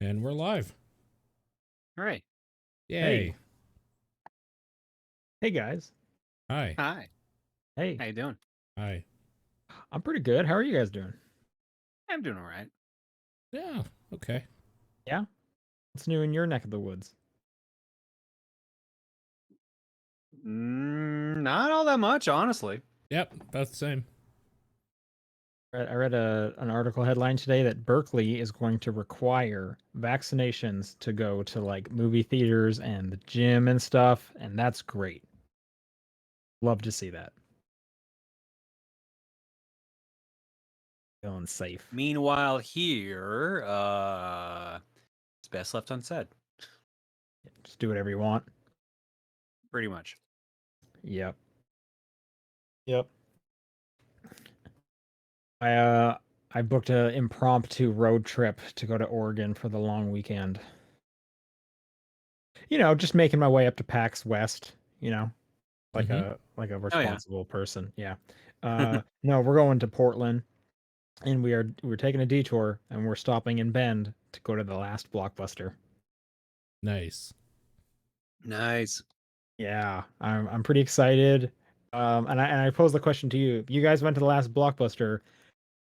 And we're live. All right. Yay. Hey, hey guys. Hi. Hi. Hey, How you doing? Hi. I'm pretty good. How are you guys doing? I'm doing all right. Yeah. Okay. Yeah? What's new in your neck of the woods? Not all that much, honestly. Yep. About the same. I read an article headline today that Berkeley is going to require vaccinations to go to like movie theaters and the gym and stuff, and that's great. Love to see that. Feeling safe. Meanwhile, here, it's best left unsaid. Just do whatever you want. Pretty much. Yep. Yep. I booked a impromptu road trip to go to Oregon for the long weekend. Just making my way up to PAX West, like Mm-hmm. a Oh yeah. responsible person. Yeah. No, we're going to Portland and we're taking a detour and we're stopping in Bend to go to the last Blockbuster. Nice. Nice. Yeah, I'm pretty excited. And I posed the question to you. If you guys went to the last Blockbuster,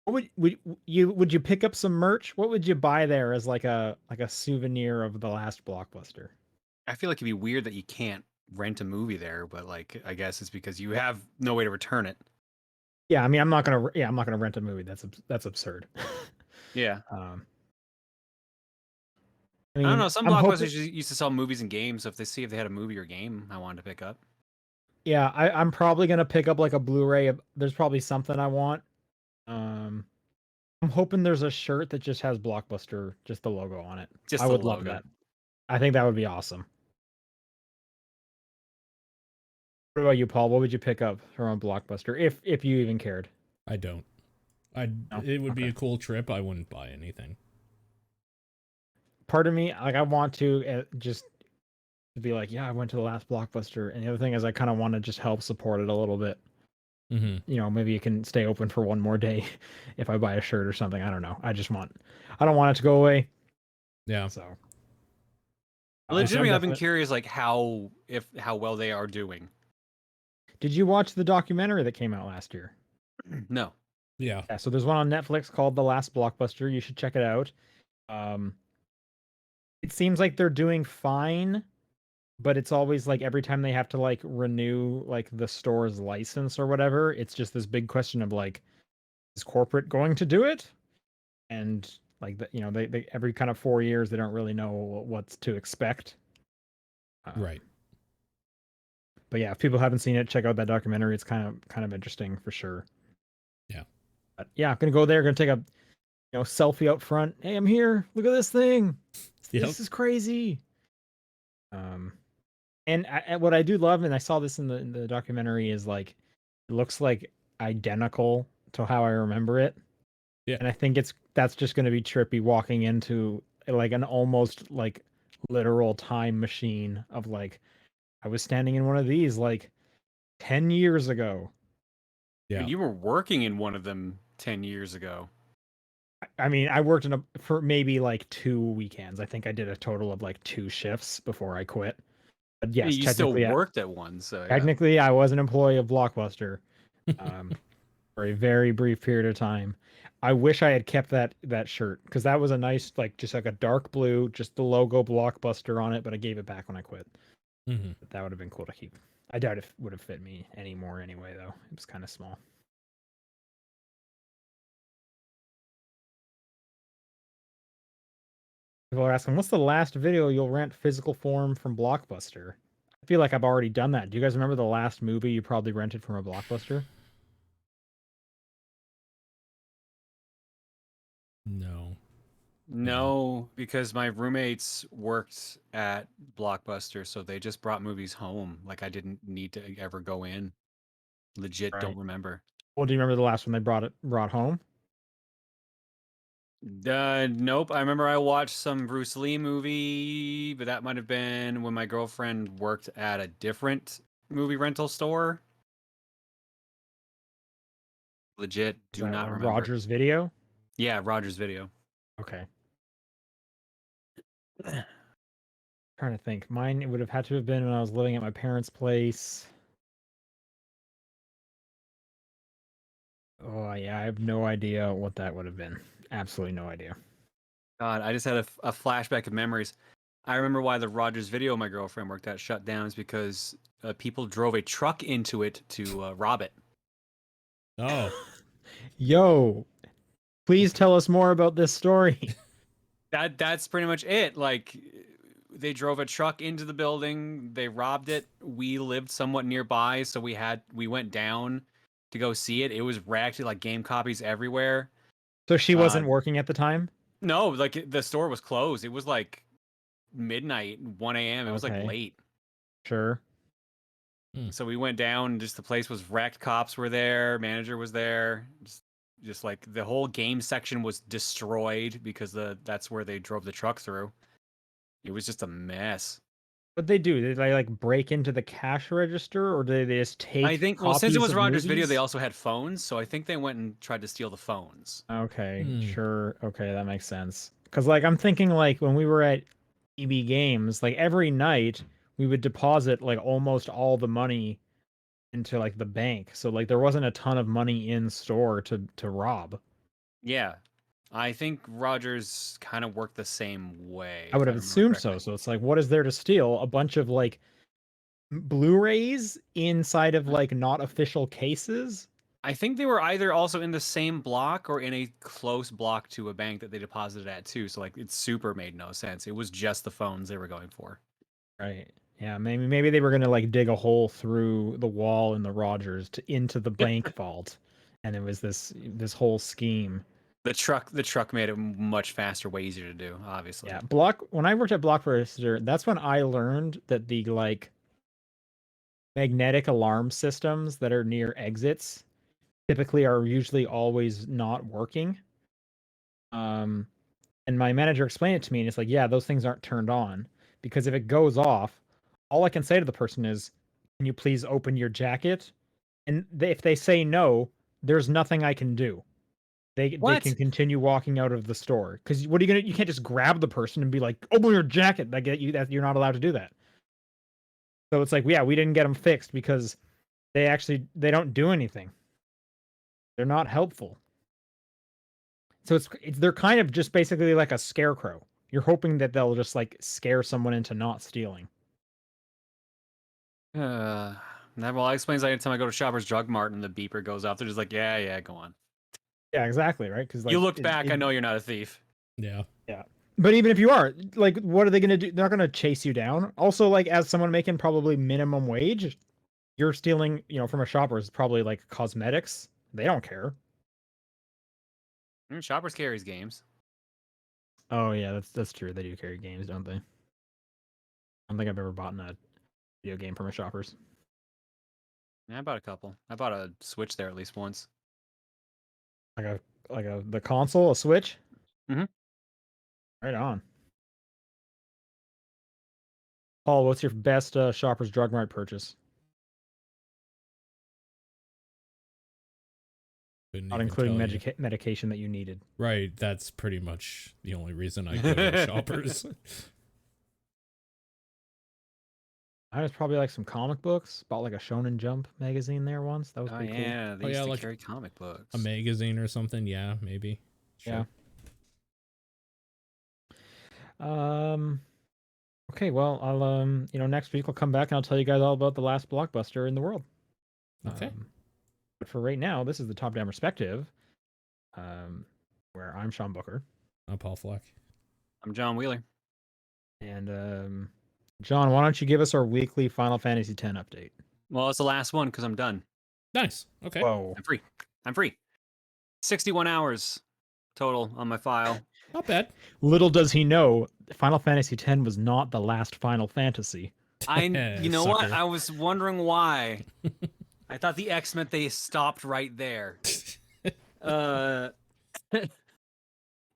what would you pick up some merch? What would you buy there as like a souvenir of the last Blockbuster? I feel like it'd be weird that you can't rent a movie there, but like I guess it's because you have no way to return it. Yeah, I mean, I'm not gonna rent a movie. That's absurd. Yeah. Um, I I don't mean, know. Some I'm hoping. blockbusters used to sell movies and games, so if they had a movie or game I wanted to pick up. Yeah, I'm probably gonna pick up like a Blu-ray. There's probably something I want. Um, I'm hoping there's a shirt that just has Blockbuster, just the logo on it. Just I the would love logo. that. I think that would be awesome. What about you, Paul? What would you pick up from a Blockbuster if you even cared? I don't. I. No? It would be Okay. a cool trip. I wouldn't buy anything. Part of me, like, I want to just be like, yeah, I went to the last Blockbuster, and the other thing is, I kind of want to just help support it a little bit. Mm-hmm. Maybe it can stay open for one more day if I buy a shirt or something. I don't know. I don't want it to go away. Yeah. So I'm Legitimately, I've been definitely. curious like how well they are doing. Did you watch the documentary that came out last year? No. Yeah. Yeah, so there's one on Netflix called The Last Blockbuster. You should check it out. Um, it seems like they're doing fine, but it's always like every time they have to like renew like the store's license or whatever, it's just this big question of like, is corporate going to do it? And like they every kind of 4 years they don't really know what's to expect. Right. Um, but yeah, if people haven't seen it, check out that documentary. It's kind of interesting for sure. Yeah. But yeah, I'm gonna go there. Gonna take a selfie out front. Hey, I'm here. Look at this thing. Yep. This is crazy. Um, and what I do love, and I saw this in the documentary, is like it looks like identical to how I remember it. Yeah. And I think that's just gonna be trippy walking into like an almost like literal time machine of like I was standing in one of these like 10 years ago. Yeah. And you were working in one of them 10 years ago. I mean, I worked for maybe like 2 weekends. I think I did a total of like 2 shifts before I quit. But And yes, you still worked at one, so yeah. technically, I was an employee of Blockbuster um, for a very brief period of time. I wish I had kept that shirt because that was a nice, like, just like a dark blue, just the logo Blockbuster on it. But I gave it back when I quit. Mm-hmm. But that would have been cool to keep. I doubt it would have fit me anymore anyway, though. It was kind of small. People are asking, what's the last video you'll rent physical form from Blockbuster? I feel like I've already done that. Do you guys remember the last movie you probably rented from a Blockbuster? No. No. No, because my roommates worked at Blockbuster, so they just brought movies home. Like I didn't need to ever go in. Legit don't Right. remember. Well, do you remember the last one they brought home? Nope. I remember I watched some Bruce Lee movie, but that might have been when my girlfriend worked at a different movie rental store. Legit Is do that not remember. Rogers Video? Yeah, Rogers Video. Okay. Trying to think. Mine would have had to have been when I was living at my parents' place. Oh yeah, I have no idea what that would have been. Absolutely no idea. God, I just had a flashback of memories. I remember why the Rogers Video my girlfriend worked at shut down is because people drove a truck into it to rob it. Oh, Yo, please tell us more about this story. That's pretty much it. Like they drove a truck into the building, they robbed it. We lived somewhat nearby, so we went down to go see it. It was wrecked, like game copies everywhere. So she Uh, wasn't working at the time? no, like the store was closed. It was like midnight, 1 a.m. It was like Okay. late. Sure. So we went down, just the place was wrecked. Cops were there, manager was there. Just like the whole game section was destroyed because that's where they drove the truck through. It was just a mess. What they do? Did they like break into the cash register, or did they just I take think, well, since it copies was of Rogers Video, they movies? also had phones, so I think they went and tried to steal the phones. Okay, Hmm. sure. Okay, that makes sense. Because like I'm thinking like when we were at EB Games, like every night we would deposit like almost all the money into like the bank. So like there wasn't a ton of money in store to rob. Yeah, I think Rogers kind of worked the same way, I if would I have remember assumed so. correctly. So it's like, what is there to steal? A bunch of like Blu-rays inside of like not official cases? I think they were either also in the same block or in a close block to a bank that they deposited at too. So like it super made no sense. It was just the phones they were going for. Right. Yeah, maybe they were gonna like dig a hole through the wall in the Rogers to into the bank vault, and it was this whole scheme. The truck made it much faster, way easier to do, obviously. Yeah, when I worked at Blockbuster, that's when I learned that the like magnetic alarm systems that are near exits typically are usually always not working. Um, and my manager explained it to me, and it's like, yeah, those things aren't turned on because if it goes off, all I can say to the person is, "Can you please open your jacket?" And if they say no, there's nothing I can do. They can What? continue walking out of the store because what are you gonna? You can't just grab the person and be like, "Open your jacket." Like that you're not allowed to do that. So it's like, yeah, we didn't get them fixed because they don't do anything. They're not helpful. So it's they're kind of just basically like a scarecrow. You're hoping that they'll just like scare someone into not stealing. That explains like anytime I go to Shoppers Drug Mart and the beeper goes off, they're just like, yeah, go on. Yeah, exactly, right? Because You like looked back, I know you're not a thief. yeah. yeah. But even if you are, like, what are they gonna do? They're not gonna chase you down. Also, like, as someone making probably minimum wage, you're stealing, from a shopper is probably like cosmetics. They don't care. Shoppers carries games. Oh yeah, that's true. They do carry games, don't they? I don't think I've ever bought a video game from a shoppers. Yeah, I bought a couple. I bought a Switch there at least once. Like the console, a Switch. Mhm. Right on. Paul, what's your best Shoppers Drug Mart purchase? Couldn't Not even including tell you. medication that you needed. Right. That's pretty much the only reason I go to Shoppers. I was probably like some comic books. Bought like a Shonen Jump magazine there once. That was Oh pretty yeah, they Oh, used yeah, to like carry comic books. A magazine or something. Yeah, maybe. cool. Sure. Yeah. Okay, well, I'll next week I'll come back and I'll tell you guys all about the last blockbuster in the world. Okay. But for right now, this is the Top Down Perspective, where I'm Sean Booker. I'm Paul Fleck. I'm John Wheeler. And John, why don't you give us our weekly Final Fantasy X update? Well, it's the last one because I'm done. Nice. Okay. Whoa. I'm free. 61 hours total on my file. Not bad. Little does he know, Final Fantasy X was not the last Final Fantasy. You know what? Sucker. I was wondering why. I thought the X meant they stopped right there.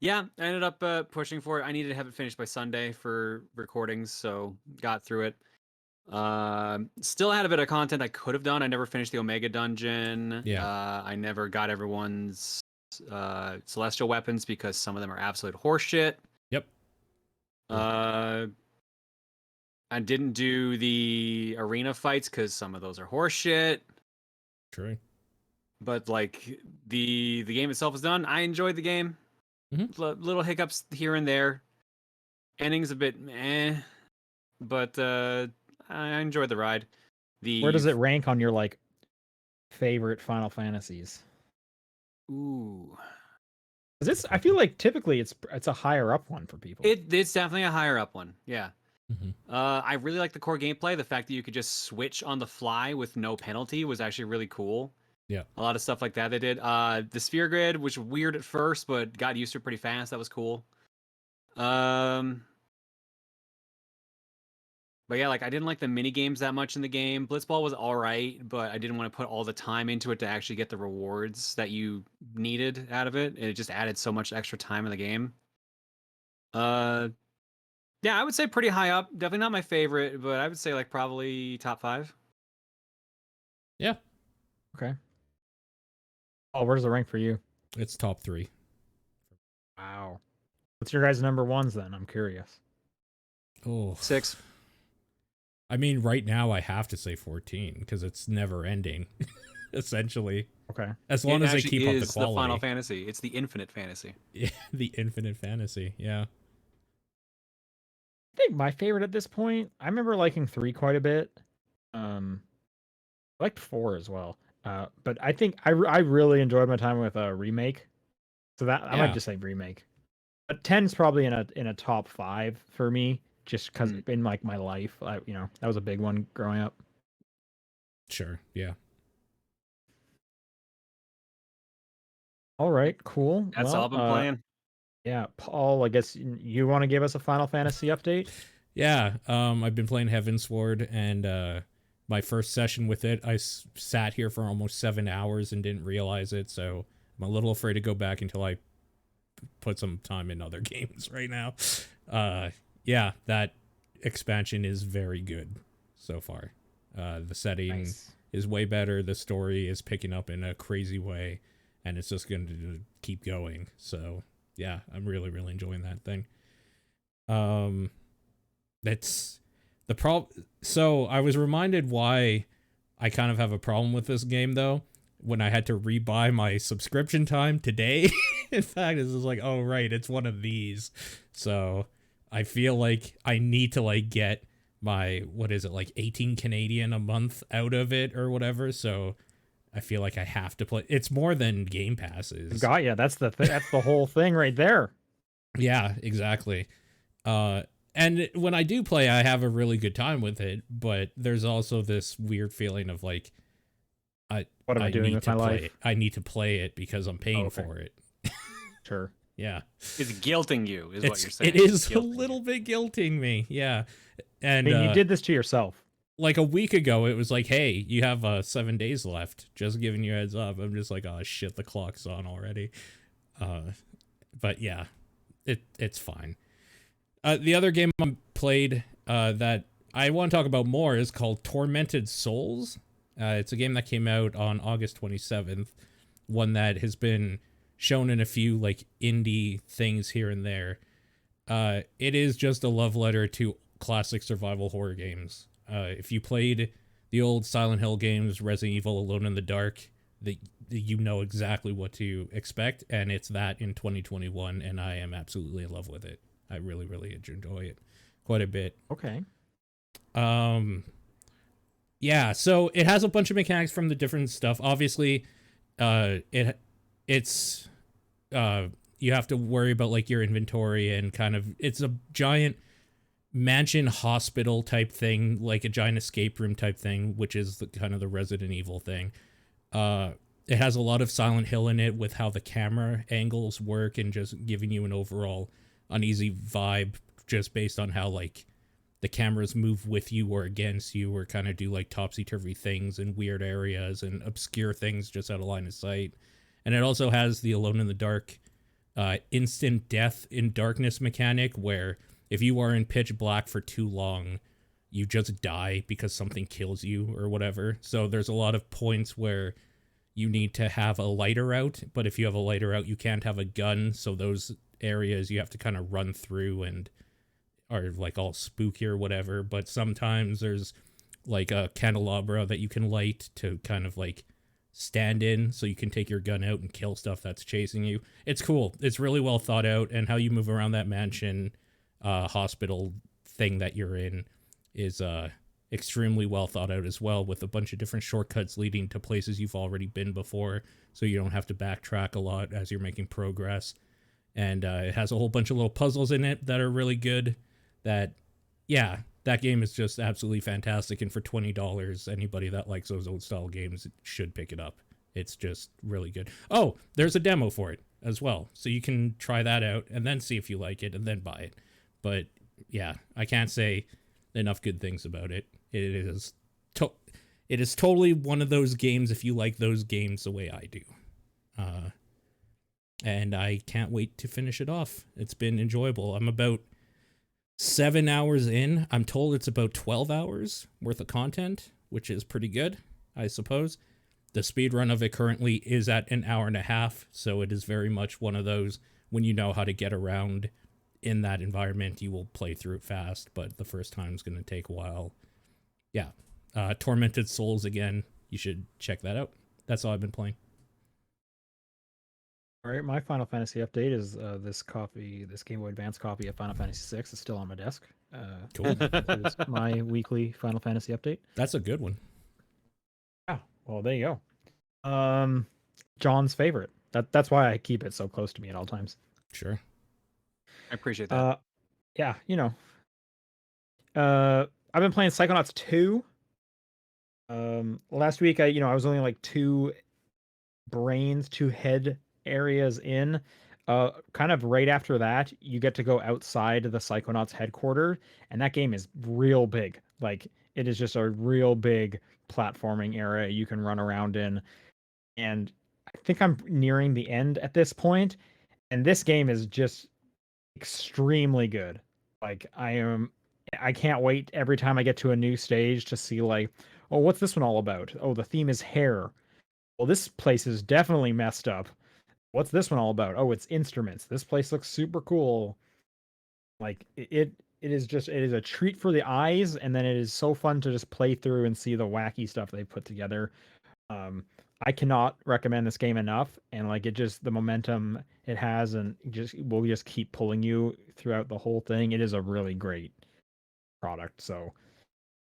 Yeah, I ended up pushing for it. I needed to have it finished by Sunday for recordings, so got through it. Still had a bit of content I could have done. I never finished the Omega Dungeon. Yeah. I never got everyone's celestial weapons because some of them are absolute horseshit. Yep. I didn't do the arena fights because some of those are horseshit. True. But like the game itself is done. I enjoyed the game. Little hiccups here and there. Ending's a bit meh, but I enjoyed the ride. Where does it rank on your like favorite Final Fantasies? Ooh. I feel like typically it's a higher up one for people. It's definitely a higher up one. Yeah. Mm-hmm. I really like the core gameplay. The fact that you could just switch on the fly with no penalty was actually really cool. Yeah. A lot of stuff like that they did. The sphere grid, which was weird at first, but got used to it pretty fast. That was cool. But yeah, like I didn't like the mini games that much in the game. Blitzball was all right, but I didn't want to put all the time into it to actually get the rewards that you needed out of it. It just added so much extra time in the game. Yeah, I would say pretty high up. Definitely not my favorite, but I would say like probably top 5. Yeah. Okay. Oh, where's the rank for you? It's top 3. Wow. What's your guys' number ones then? I'm curious. Oh, 6. I mean, right now I have to say 14 because it's never ending, essentially. Okay. As long as they keep up the It's quality. the Final Fantasy. It's the Infinite Fantasy. Yeah, the Infinite Fantasy. Yeah. I think my favorite at this point, I remember liking 3 quite a bit. I liked 4 as well. But I think I really enjoyed my time with Remake. So that I might just say Remake. But 10's probably in a top 5 for me, just because in like my life, that was a big one growing up. Sure. Yeah. All right, cool. That's all I've been playing. Yeah, Paul, I guess you want to give us a Final Fantasy update? Yeah, I've been playing Heavensward, and my first session with it, I sat here for almost 7 hours and didn't realize it, so I'm a little afraid to go back until I put some time in other games right now. Yeah, that expansion is very good so far. The setting is way better, the story is picking up in a crazy way, and it's just going to keep going, so yeah, I'm really, really enjoying that thing. That's the problem. So I was reminded why I kind of have a problem with this game, though, when I had to rebuy my subscription time today. In fact, it's just like, oh, right, it's one of these. So I feel like I need to like get my, what is it, like 18 Canadian a month out of it or whatever. So I feel like I have to play. It's more than Game Passes. Got ya. That's that's the whole thing right there. Yeah, exactly. And when I do play, I have a really good time with it, but there's also this weird feeling of like, what am I doing with my life? I need to play it because I'm paying for it. Sure. Yeah. It's guilting you, is what you're saying. It is a little bit guilting me. Yeah. And I mean, you did this to yourself. Like a week ago, it was like, hey, you have 7 days left. Just giving you a heads up. I'm just like, oh shit, the clock's on already. But yeah, it's fine. The other game I played that I want to talk about more is called Tormented Souls. It's a game that came out on August 27th. One that has been shown in a few like indie things here and there. It is just a love letter to classic survival horror games. If you played the old Silent Hill games, Resident Evil, Alone in the Dark, you know exactly what to expect, and it's that in 2021, and I am absolutely in love with it. I really, really enjoy it quite a bit. Okay. Yeah, so it has a bunch of mechanics from the different stuff. Obviously, it's you have to worry about like your inventory and kind of, it's a giant mansion hospital type thing, like a giant escape room type thing, which is the kind of the Resident Evil thing. It has a lot of Silent Hill in it with how the camera angles work and just giving you an overall uneasy vibe just based on how like the cameras move with you or against you or kind of do like topsy-turvy things in weird areas and obscure things just out of line of sight. And it also has the Alone in the Dark instant death in darkness mechanic where if you are in pitch black for too long, you just die because something kills you or whatever. So there's a lot of points where you need to have a lighter out, but if you have a lighter out, you can't have a gun. So those areas you have to kind of run through and are like all spooky or whatever, but sometimes there's like a candelabra that you can light to kind of like stand in so you can take your gun out and kill stuff that's chasing you. It's cool. It's really well thought out, and how you move around that mansion hospital thing that you're in is extremely well thought out as well, with a bunch of different shortcuts leading to places you've already been before, so you don't have to backtrack a lot as you're making progress. And it has a whole bunch of little puzzles in it that are really good. That game is just absolutely fantastic, and for $20, anybody that likes those old style games should pick it up. It's just really good. Oh, there's a demo for it as well, so you can try that out and then see if you like it and then buy it. But yeah, I can't say enough good things about it. It is totally one of those games if you like those games the way I do. And I can't wait to finish it off. It's been enjoyable. I'm about 7 hours in. I'm told it's about 12 hours worth of content, which is pretty good, I suppose. The speed run of it currently is at an hour and a half, so it is very much one of those, when you know how to get around in that environment, you will play through it fast, but the first time is going to take a while. Yeah. Tormented Souls again. You should check that out. That's all I've been playing. All right, my Final Fantasy update is this Game Boy Advance copy of Final Fantasy VI is still on my desk. Cool. It's my weekly Final Fantasy update. That's a good one. Yeah, well, there you go. John's favorite. That's why I keep it so close to me at all times. Sure. I appreciate that. Yeah, I've been playing Psychonauts 2. Last week I was only like two head areas in. Kind of right after that, you get to go outside the Psychonauts headquarters, and that game is real big. Like, it is just a real big platforming area you can run around in. And I think I'm nearing the end at this point, and this game is just extremely good. Like, I can't wait every time I get to a new stage to see, like, oh, what's this one all about? Oh, the theme is hair. Well, this place is definitely messed up. What's this one all about? Oh, it's instruments. This place looks super cool. Like, it is a treat for the eyes, and then it is so fun to just play through and see the wacky stuff they put together. I cannot recommend this game enough, and like, the momentum it has, and will just keep pulling you throughout the whole thing. It is a really great product. So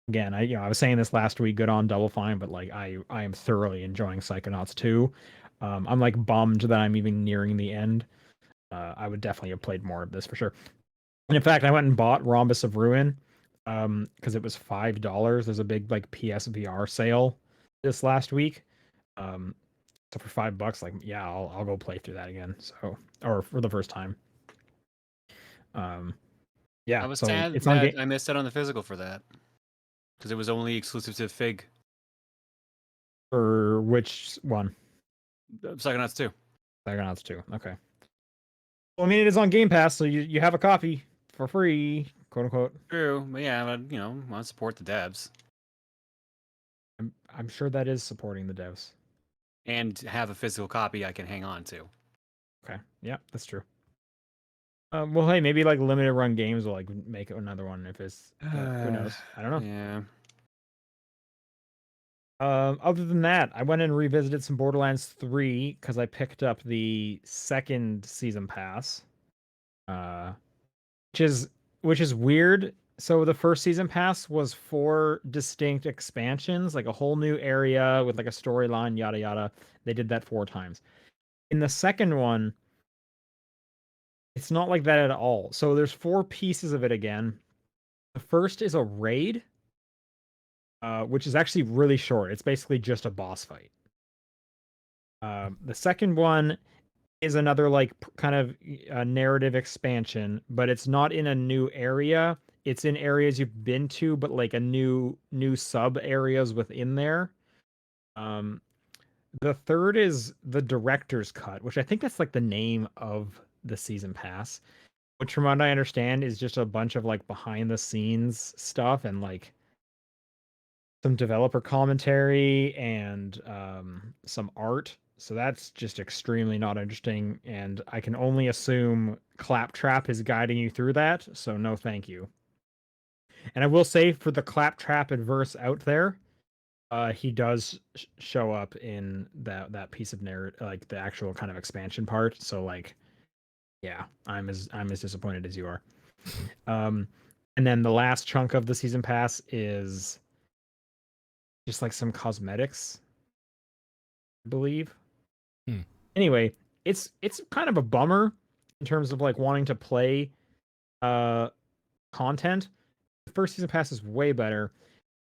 again, I was saying this last week, good on Double Fine, but like, I am thoroughly enjoying Psychonauts 2. I'm like bummed that I'm even nearing the end. I would definitely have played more of this for sure. And in fact, I went and bought Rhombus of Ruin because it was $5. There's a big like PSVR sale this last week. So for $5, like, yeah, I'll go play through that again. So, or for the first time. Yeah. I was so sad it's on that I missed out on the physical for that, because it was only exclusive to Fig. For which one? Psychonauts 2. Psychonauts 2. Okay. Well, I mean, it is on Game Pass, so you have a copy for free, quote unquote. True, but yeah, but want to support the devs I'm sure that is supporting the devs. and have a physical copy I can hang on to. Okay. Yeah, that's true. Well, hey, maybe like limited run games will like make another one if it's. Who knows? I don't know. Yeah. Other than that, I went and revisited some Borderlands 3 because I picked up the second season pass. Which is weird. So the first season pass was 4 distinct expansions, like a whole new area with like a storyline, yada yada. They did that 4 times. In the second one, it's not like that at all. So there's 4 pieces of it again. The first is a raid, which is actually really short. It's basically just a boss fight. The second one is another like kind of narrative expansion, but it's not in a new area. It's in areas you've been to, but like a new sub areas within there. The third is the director's cut, which I think that's like the name of the season pass, which from what I understand is just a bunch of like behind the scenes stuff and like some developer commentary and some art. So that's just extremely not interesting, and I can only assume Claptrap is guiding you through that. So no, thank you. And I will say for the Claptrap adverse out there, he does show up in that piece of narrative, like the actual kind of expansion part. So like, yeah, I'm as disappointed as you are. And then the last chunk of the season pass is just like some cosmetics, I believe. Anyway, it's kind of a bummer in terms of like wanting to play content. The first season pass is way better.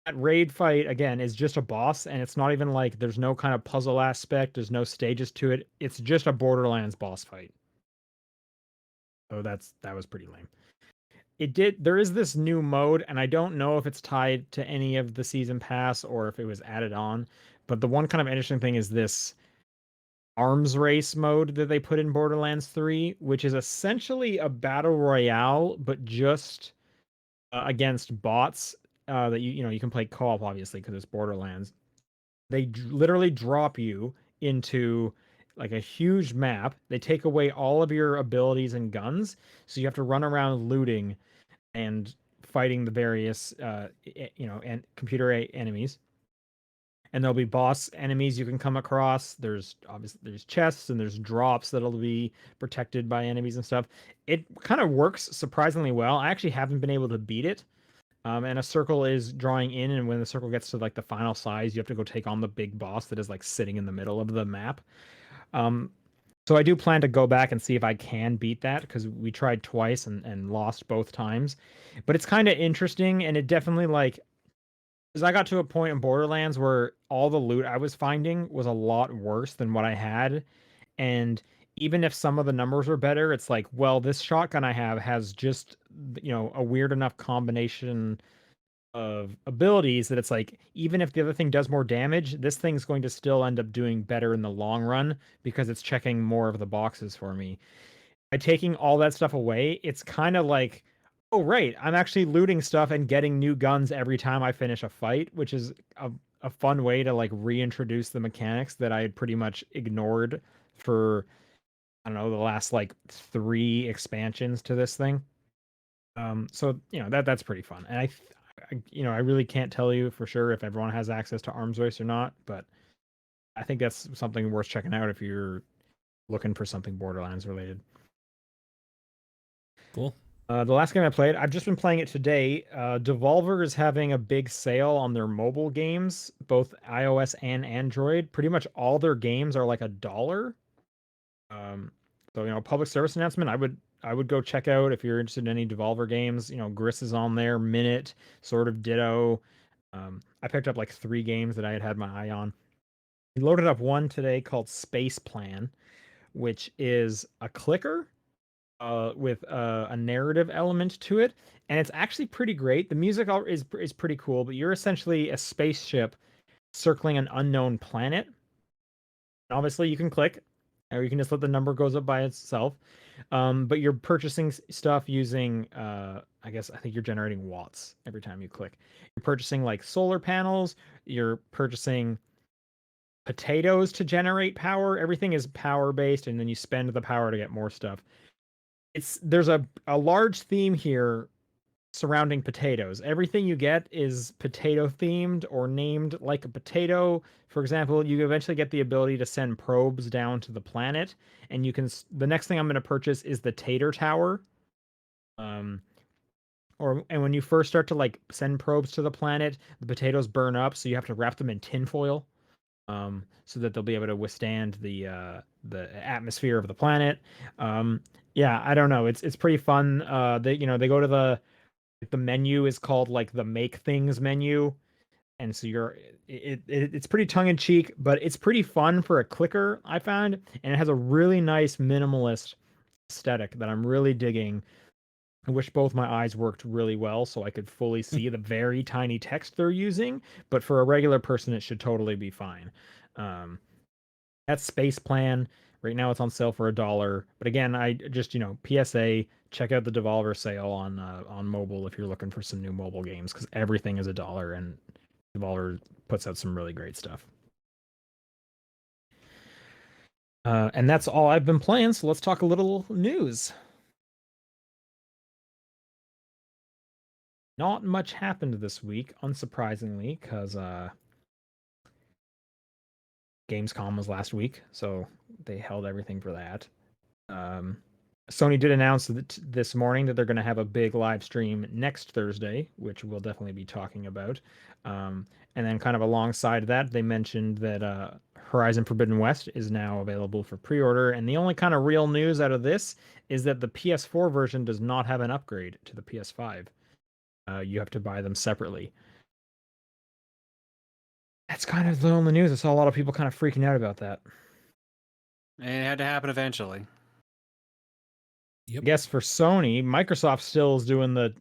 That raid fight again is just a boss, and it's not even like there's no kind of puzzle aspect, there's no stages to it. It's just a Borderlands boss fight. So that was pretty lame. There is this new mode, and I don't know if it's tied to any of the season pass or if it was added on, but the one kind of interesting thing is this arms race mode that they put in Borderlands 3, which is essentially a battle royale, but just against bots that you can play co-op, obviously, because it's Borderlands. They literally drop you into like a huge map. They take away all of your abilities and guns, so you have to run around looting and fighting the various and computer enemies. And there'll be boss enemies you can come across. There's obviously there's chests and there's drops that'll be protected by enemies and stuff. It kind of works surprisingly well. I actually haven't been able to beat it. And a circle is drawing in, and when the circle gets to like the final size, you have to go take on the big boss that is like sitting in the middle of the map. So I do plan to go back and see if I can beat that because we tried twice and lost both times. But it's kind of interesting, and it definitely like because I got to a point in Borderlands where all the loot I was finding was a lot worse than what I had. And even if some of the numbers are better, it's like, well, this shotgun I have has just, a weird enough combination of abilities that it's like, even if the other thing does more damage, this thing's going to still end up doing better in the long run because it's checking more of the boxes for me. By taking all that stuff away, it's kind of like, oh, right, I'm actually looting stuff and getting new guns every time I finish a fight, which is a fun way to like reintroduce the mechanics that I had pretty much ignored for, I don't know, the last like 3 expansions to this thing. So that's pretty fun, and I really can't tell you for sure if everyone has access to arms race or not, but I think that's something worth checking out if you're looking for something Borderlands related. Cool. The last game I played, I've just been playing it today. Devolver is having a big sale on their mobile games, both iOS and Android. Pretty much all their games are like $1. So public service announcement. I would go check out if you're interested in any Devolver games. Gris is on there, Minute, sort of ditto. I picked up like 3 games that I had my eye on. We loaded up one today called Spaceplan, which is a clicker with a narrative element to it, and it's actually pretty great. The music is pretty cool, but you're essentially a spaceship circling an unknown planet. And obviously, you can click, or you can just let the number goes up by itself. But you're purchasing stuff using, I think you're generating watts every time you click. You're purchasing like solar panels. You're purchasing potatoes to generate power. Everything is power based, and then you spend the power to get more stuff. There's a large theme here surrounding potatoes. Everything you get is potato themed or named like a potato. For example, you eventually get the ability to send probes down to the planet, and the next thing I'm going to purchase is the Tater Tower. And when you first start to like send probes to the planet, the potatoes burn up, so you have to wrap them in tinfoil, so that they'll be able to withstand the atmosphere of the planet. Yeah, I don't know. It's pretty fun. They go to the menu is called like the make things menu, and so it's pretty tongue in cheek, but it's pretty fun for a clicker, I find, and it has a really nice minimalist aesthetic that I'm really digging. I wish both my eyes worked really well so I could fully see the very tiny text they're using, but for a regular person, it should totally be fine. That's Spaceplan. Right now, it's on sale for $1. But again, I just PSA, check out the Devolver sale on mobile if you're looking for some new mobile games because everything is $1 and Devolver puts out some really great stuff. And that's all I've been playing. So let's talk a little news. Not much happened this week, unsurprisingly, because Gamescom was last week, so they held everything for that. Sony did announce that this morning that they're going to have a big live stream next Thursday, which we'll definitely be talking about. And then, kind of alongside that, they mentioned that Horizon Forbidden West is now available for pre-order. And the only kind of real news out of this is that the PS4 version does not have an upgrade to the PS5. You have to buy them separately. That's kind of the only news. I saw a lot of people kind of freaking out about that. And it had to happen eventually. Yep. I guess for Sony, Microsoft still is doing the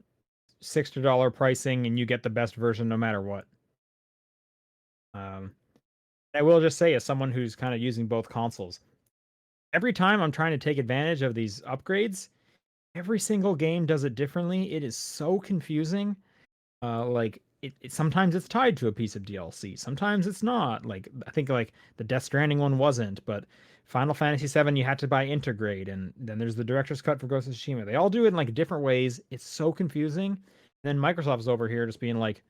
$60 pricing and you get the best version no matter what. I will just say, as someone who's kind of using both consoles, every time I'm trying to take advantage of these upgrades, every single game does it differently. It is so confusing. Like sometimes it's tied to a piece of DLC, sometimes it's not. Like I think like the Death Stranding one wasn't, but Final Fantasy VII you had to buy Integrate, and then there's the director's cut for Ghost of Tsushima. They all do it in like different ways. It's so confusing. And then Microsoft's over here just being like,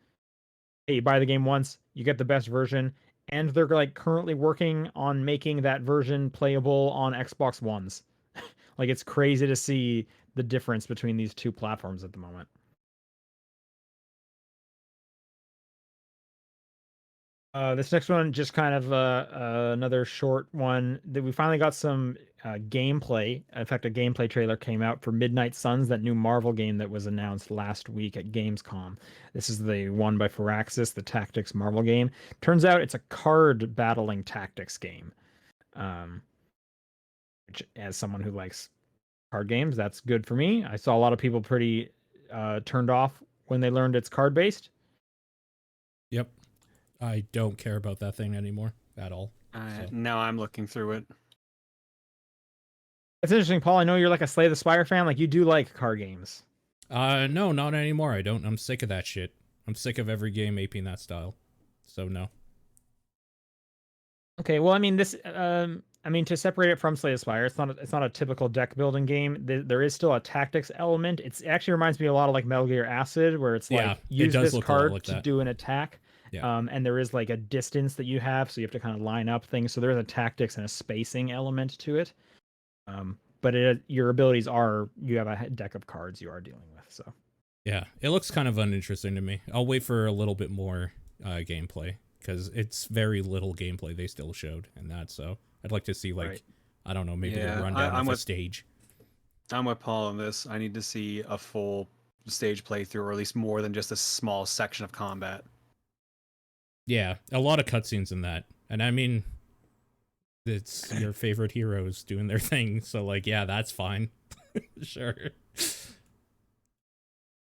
"Hey, you buy the game once, you get the best version," and they're like currently working on making that version playable on Xbox Ones. Like it's crazy to see the difference between these two platforms at the moment. This next one, just kind of another short one that we finally got some gameplay. In fact, a gameplay trailer came out for Midnight Suns, that new Marvel game that was announced last week at Gamescom. This is the one by Firaxis, the tactics Marvel game. Turns out it's a card battling tactics game. Which, as someone who likes card games, that's good for me. I saw a lot of people pretty turned off when they learned it's card based. Yep. I don't care about that thing anymore at all. So. Now I'm looking through it. It's interesting, Paul. I know you're like a Slay the Spire fan. Like you do like card games. No, not anymore. I don't. I'm sick of that shit. I'm sick of every game aping that style. So no. Okay, well, I mean this. I mean, to separate it from Slay the Spire, it's not a typical deck building game. There is still a tactics element. It actually reminds me a lot of like Metal Gear Acid, where it's like use this card to do an attack. Yeah. And there is like a distance that you have, so you have to kind of line up things. So there is a tactics and a spacing element to it. But your abilities are, you have a deck of cards you are dealing with. So yeah, it looks kind of uninteresting to me. I'll wait for a little bit more gameplay, because it's very little gameplay they still showed in that. So I'd like to see like I don't know, maybe a rundown of a stage. I'm with Paul on this. I need to see a full stage playthrough, or at least more than just a small section of combat. Yeah, a lot of cutscenes in that. And I mean, it's your favorite heroes doing their thing. So, like, yeah, that's fine. Sure.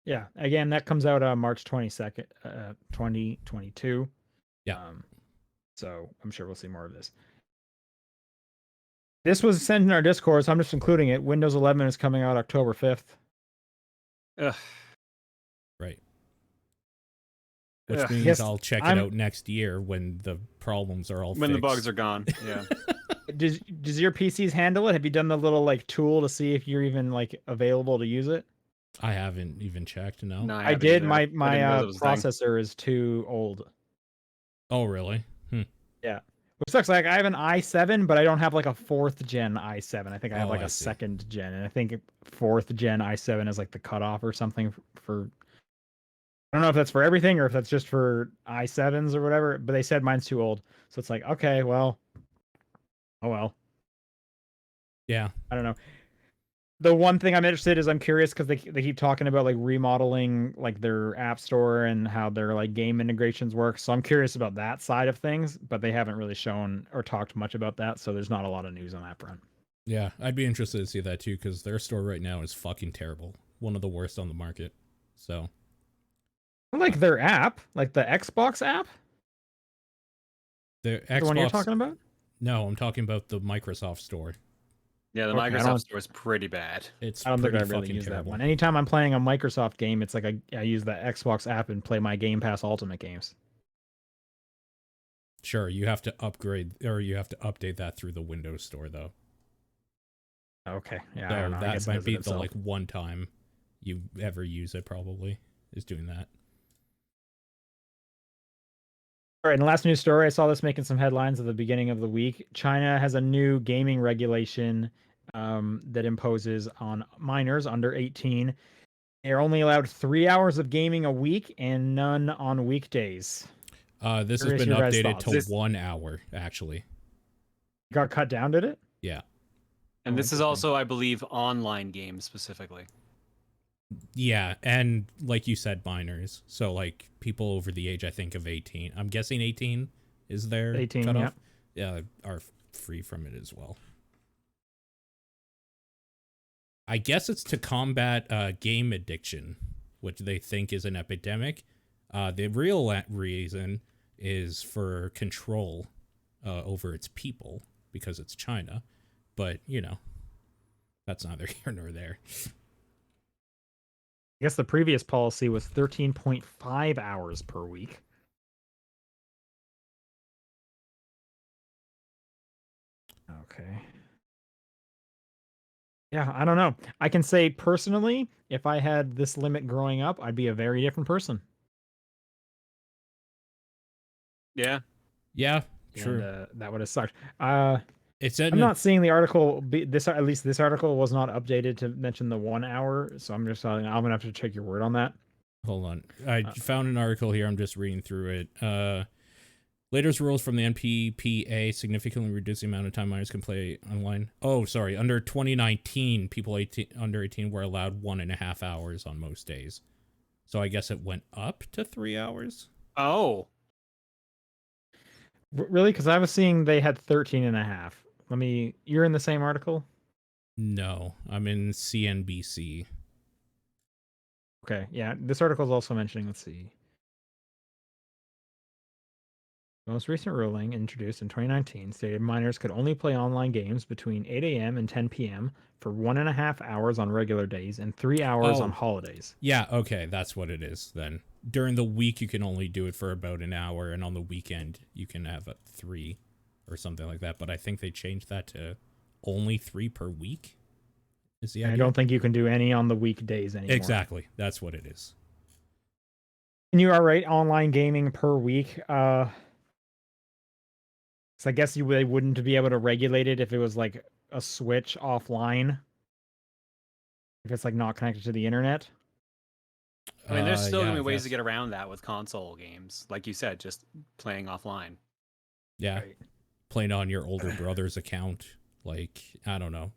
Yeah, again, that comes out March 22nd, 2022. Yeah. So I'm sure we'll see more of this. This was sent in our Discord, so I'm just including it. Windows 11 is coming out October 5th. Ugh. Right. Which means I'll check it out next year when the problems are all fixed. When the bugs are gone, yeah. Does your PCs handle it? Have you done the little like tool to see if you're even like available to use it? I haven't even checked, no. I did. My processor is too old. Oh, really? Yeah. Which sucks. Like I have an i7, but I don't have like a 4th gen i7. I think I have like a 2nd gen, and I think 4th gen i7 is like the cutoff or something for. I don't know if that's for everything or if that's just for i7s or whatever, but they said mine's too old. So it's like, okay, well, oh well. Yeah. I don't know. The one thing I'm interested is I'm curious because they keep talking about like remodeling like their app store and how their like game integrations work. So I'm curious about that side of things, but they haven't really shown or talked much about that. So there's not a lot of news on that front. Yeah, I'd be interested to see that too, because their store right now is fucking terrible. One of the worst on the market. So. Like their app, like the Xbox app? The Xbox, one you're talking about? No, I'm talking about the Microsoft store. Yeah, the Microsoft store is pretty bad. It's I don't think I pretty really fucking use terrible. that one. Anytime I'm playing a Microsoft game, it's like I use the Xbox app and play my Game Pass Ultimate games. Sure, you have to upgrade or you have to update that through the Windows Store though. Okay, yeah, So I don't know. that might be the like one time you ever use it probably. is doing that. All right, and last news story. I saw this making some headlines at the beginning of the week. China has a new gaming regulation that imposes on minors under 18. They're only allowed 3 hours of gaming a week and none on weekdays. This has been updated to 1 hour, actually. Got cut down, did it? Yeah. And this is also, I believe, online games specifically. Yeah, and like you said, minors. So like people over the age, I think, of 18. I'm guessing 18 is their 18, cutoff. Yeah, are free from it as well. I guess it's to combat game addiction, which they think is an epidemic. The real reason is for control over its people, because it's China. But, you know, that's neither here nor there. I guess the previous policy was 13.5 hours per week. Okay. Yeah, I don't know. I can say personally, if I had this limit growing up, I'd be a very different person. Yeah. Yeah, true. And, that would have sucked. It's I'm not seeing the article. At least this article was not updated to mention the 1 hour. So I'm gonna have to check your word on that. Hold on. I found an article here. I'm just reading through it. Latest rules from the NPPA significantly reduce the amount of time minors can play online. Oh, sorry. Under 2019, people under 18 were allowed 1.5 hours on most days. So I guess it went up to 3 hours. Oh. Really? Because I was seeing they had 13.5. You're in the same article? No, I'm in CNBC. Okay, yeah. This article is also mentioning, let's see. Most recent ruling, introduced in 2019, stated minors could only play online games between 8 a.m. and 10 p.m. for 1.5 hours on regular days and 3 hours on holidays. Yeah, okay, that's what it is then. During the week, you can only do it for about an hour, and on the weekend, you can have 3 or something like that. But I think they changed that to only 3 per week. Is the idea? I don't think you can do any on the weekdays anymore. Exactly, that's what it is. And you are right, online gaming per week. So I guess they wouldn't be able to regulate it if it was like a switch offline. If it's like not connected to the internet. I mean, there's still going to be ways to get around that with console games. Like you said, just playing offline. Yeah. Right. Playing on your older brother's account. Like, I don't know.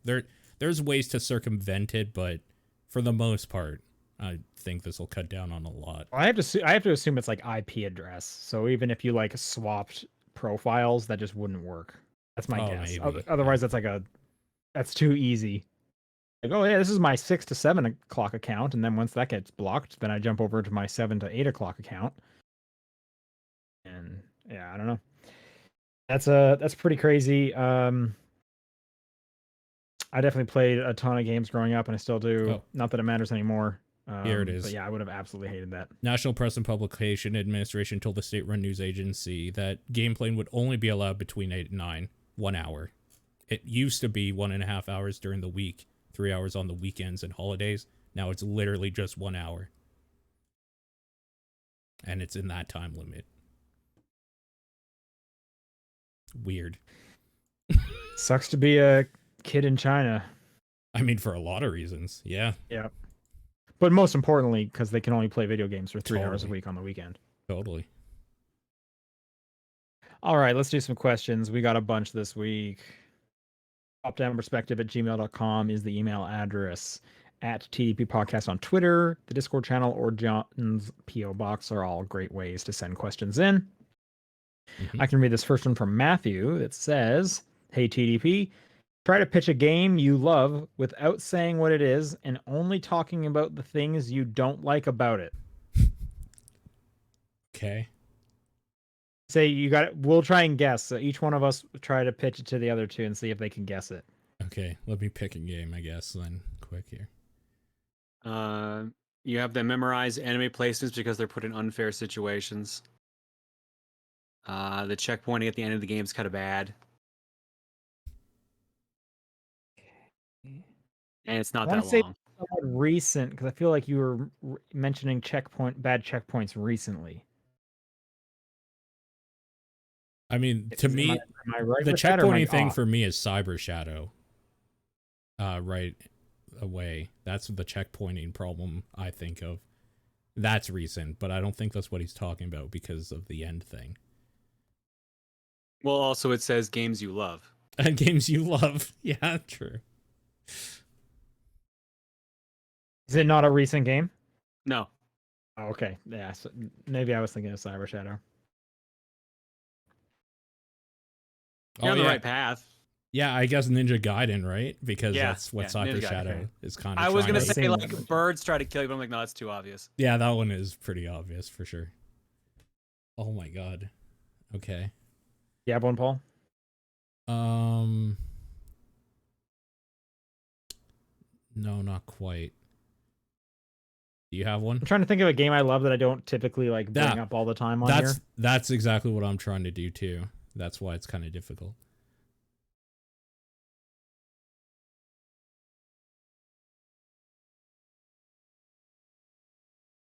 There's ways to circumvent it, but for the most part, I think this will cut down on a lot. I have to assume it's like IP address. So even if you like swapped profiles, that just wouldn't work. That's my guess. Otherwise, that's too easy. Like, oh yeah, this is my 6 to 7 o'clock account, and then once that gets blocked, then I jump over to my 7 to 8 o'clock account. And yeah, I don't know. That's pretty crazy. I definitely played a ton of games growing up, and I still do. Oh. Not that it matters anymore. Here it is. But yeah, I would have absolutely hated that. National Press and Publication Administration told the state-run news agency that gameplay would only be allowed between 8 and 9, 1 hour. It used to be 1.5 hours during the week, 3 hours on the weekends and holidays. Now it's literally just 1 hour. And it's in that time limit. Weird. Sucks to be a kid in China. I mean, for a lot of reasons, yeah. Yeah. But most importantly, because they can only play video games for 3 hours a week on the weekend. Totally. All right, let's do some questions. We got a bunch this week. topdownperspective@gmail.com is the email address. At TDP Podcast on Twitter, the Discord channel, or John's P.O. Box are all great ways to send questions in. Mm-hmm. I can read this first one from Matthew that says, "Hey TDP, try to pitch a game you love without saying what it is and only talking about the things you don't like about it." Okay. Say you got it. We'll try and guess. So each one of us try to pitch it to the other two and see if they can guess it. Okay, let me pick a game, I guess, then quick here. You have them memorize enemy placements because they're put in unfair situations. The checkpointing at the end of the game is kind of bad. And it's not that long. somewhat recent because I feel like you were mentioning bad checkpoints recently. I mean, to me, am I right the with that, or am I checkpointing thing off? for me is Cyber Shadow. Right away. That's the checkpointing problem I think of. That's recent, but I don't think that's what he's talking about because of the end thing. Well, also it says games you love. And games you love. Yeah, true. Is it not a recent game? No. Oh, okay. Yeah. So maybe I was thinking of Cyber Shadow. You're on the yeah. right path. Yeah, I guess Ninja Gaiden, right? Because Yeah, that's what yeah, Cyber Ninja Gaiden, Shadow okay. is kind of I was trying gonna to... say like birds try to kill you, but I'm like, no, that's too obvious. Yeah, that one is pretty obvious for sure. Oh my god. Okay. You have one, Paul? No, not quite. Do you have one? I'm trying to think of a game I love that I don't typically like bring up all the time on here. That's exactly what I'm trying to do too. That's why it's kind of difficult.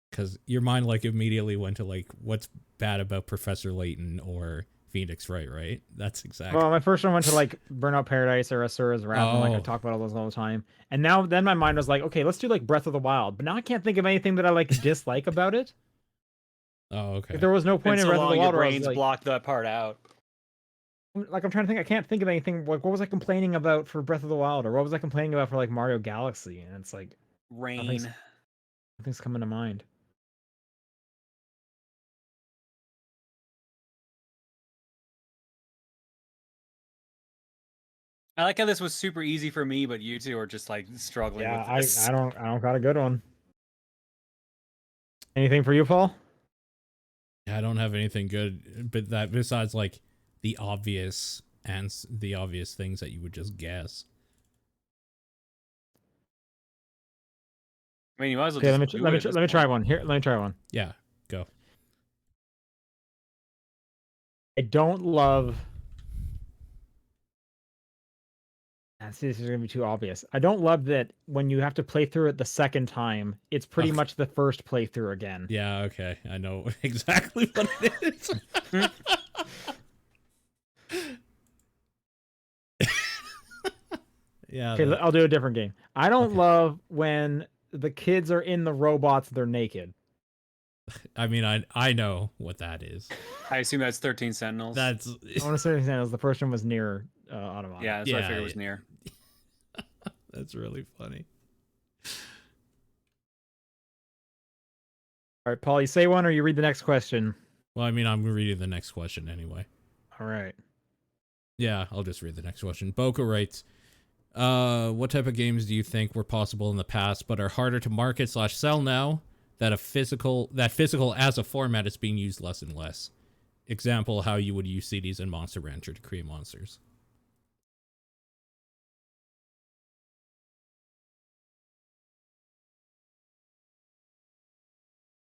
Because your mind like immediately went to like what's bad about Professor Layton or Phoenix Wright, right? That's exactly. Well, my first one went to like Burnout Paradise or Asura's Wrath, and like I talk about all those all the time. And then my mind was like, okay, let's do like Breath of the Wild. But now I can't think of anything that I like dislike about it. Oh, okay. Like, there was no point in so Breath of the Wild. Your brain's like, blocked that part out. Like I'm trying to think. I can't think of anything. Like, what was I complaining about for Breath of the Wild, or what was I complaining about for like Mario Galaxy? And it's like rain. Nothing's coming to mind. I like how this was super easy for me, but you two are just like struggling with this. I don't got a good one. Anything for you, Paul? I don't have anything good, but that besides like the obvious things that you would just guess. I mean, you might as well. Okay, let me try one here. Let me try one. Yeah, go. I don't love. See, this is gonna be too obvious. I don't love that when you have to play through it the second time, it's pretty much the first playthrough again. Yeah, okay. I know exactly what it is. Yeah. Okay, I'll do a different game. I don't love when the kids are in the robots, they're naked. I mean, I know what that is. I assume that's 13 Sentinels. That's. I want to say 13 Sentinels. The first one was near Automata. Yeah, that's what I figured it was near. That's really funny. All right, Paul, you say one or you read the next question? Well, I mean, I'm reading the next question anyway. All right. Yeah, I'll just read the next question. Boca writes, what type of games do you think were possible in the past but are harder to market / sell now that physical as a format is being used less and less? Example, how you would use CDs in Monster Rancher to create monsters.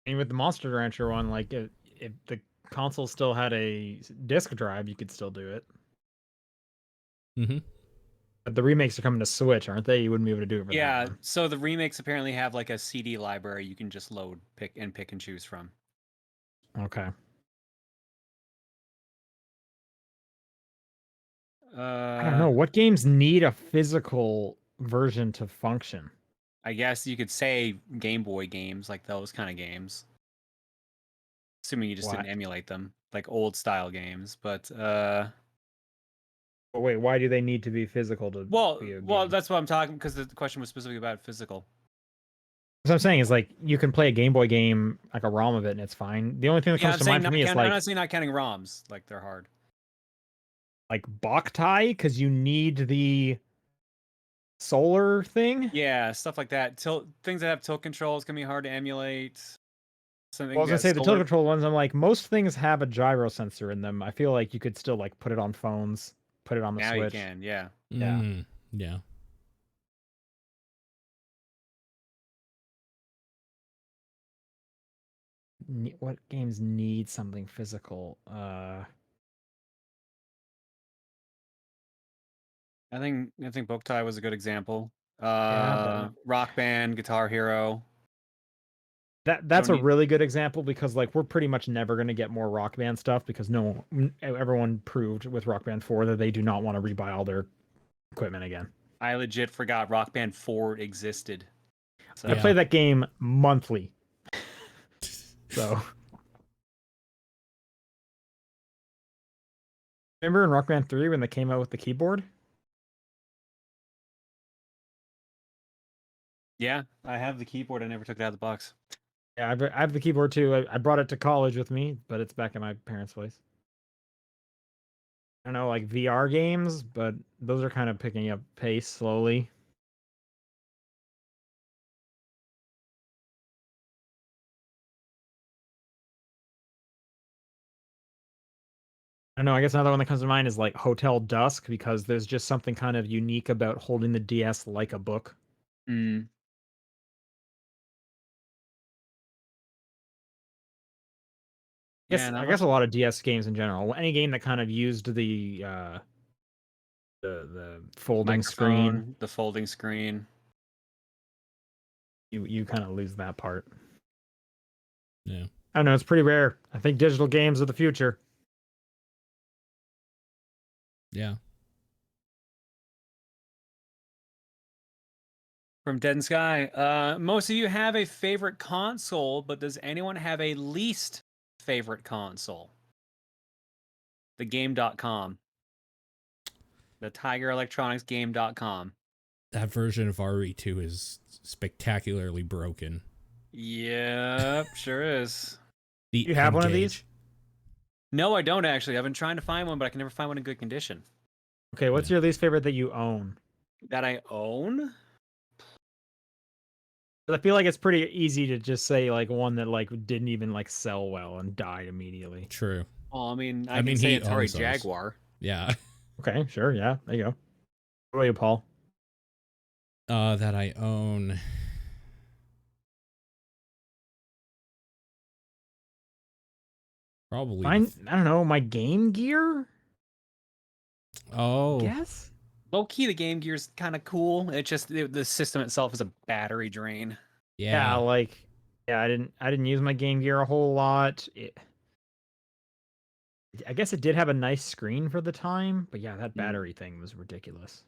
And with the Monster Rancher one, like if the console still had a disk drive, you could still do it. Mm-hmm. But the remakes are coming to Switch, aren't they? You wouldn't be able to do it. Yeah, so the remakes apparently have like a CD library you can just load, pick and choose from. Okay. I don't know. What games need a physical version to function? I guess you could say Game Boy games, like those kind of games. Assuming you just didn't emulate them, like old style games. But wait, why do they need to be physical to be a game? Well, that's what I'm talking, because the question was specifically about physical. What I'm saying is, like, you can play a Game Boy game, like a ROM of it, and it's fine. The only thing that comes to mind for me is like, I'm not saying not counting ROMs, like they're hard. Like Boktai, because you need the solar thing. Yeah, stuff like that. Things that have tilt controls can be hard to emulate. Well, I was gonna say the tilt control ones. I'm like, most things have a gyro sensor in them. I feel like you could still like put it on phones, put it on the Switch. Now you can, yeah. Yeah. What games need something physical? I think Boktai was a good example. Rock Band, Guitar Hero. That's a really good example because like we're pretty much never going to get more Rock Band stuff because everyone proved with Rock Band 4 that they do not want to rebuy all their equipment again. I legit forgot Rock Band 4 existed. So. I play that game monthly. So remember in Rock Band 3 when they came out with the keyboard? Yeah, I have the keyboard. I never took it out of the box. Yeah, I have the keyboard too. I brought it to college with me, but it's back at my parents' place. I don't know, like VR games, but those are kind of picking up pace slowly. I don't know. I guess another one that comes to mind is like Hotel Dusk because there's just something kind of unique about holding the DS like a book. Mm. I guess a lot of DS games in general. Any game that kind of used the folding screen, the folding screen. You kind of lose that part. Yeah. I don't know. It's pretty rare. I think digital games are the future. Yeah. From Dead and Sky, most of you have a favorite console, but does anyone have a least favorite console? The game.com. The Tiger Electronics game.com. That version of RE2 is spectacularly broken. Yep, sure is. You have one of these? No, I don't actually. I've been trying to find one, but I can never find one in good condition. Okay, what's your least favorite that you own? That I own? I feel like it's pretty easy to just say like one that like didn't even like sell well and died immediately. True. Well, I mean, I can say Atari Jaguar. Yeah. Okay, sure, yeah, there you go. What about you, Paul? That I own. Probably. I don't know, my Game Gear? Oh. Yes. Low key, the Game Gear's kind of cool. It's just the system itself is a battery drain. Yeah, like I didn't use my Game Gear a whole lot. I guess it did have a nice screen for the time, but yeah, that battery thing was ridiculous.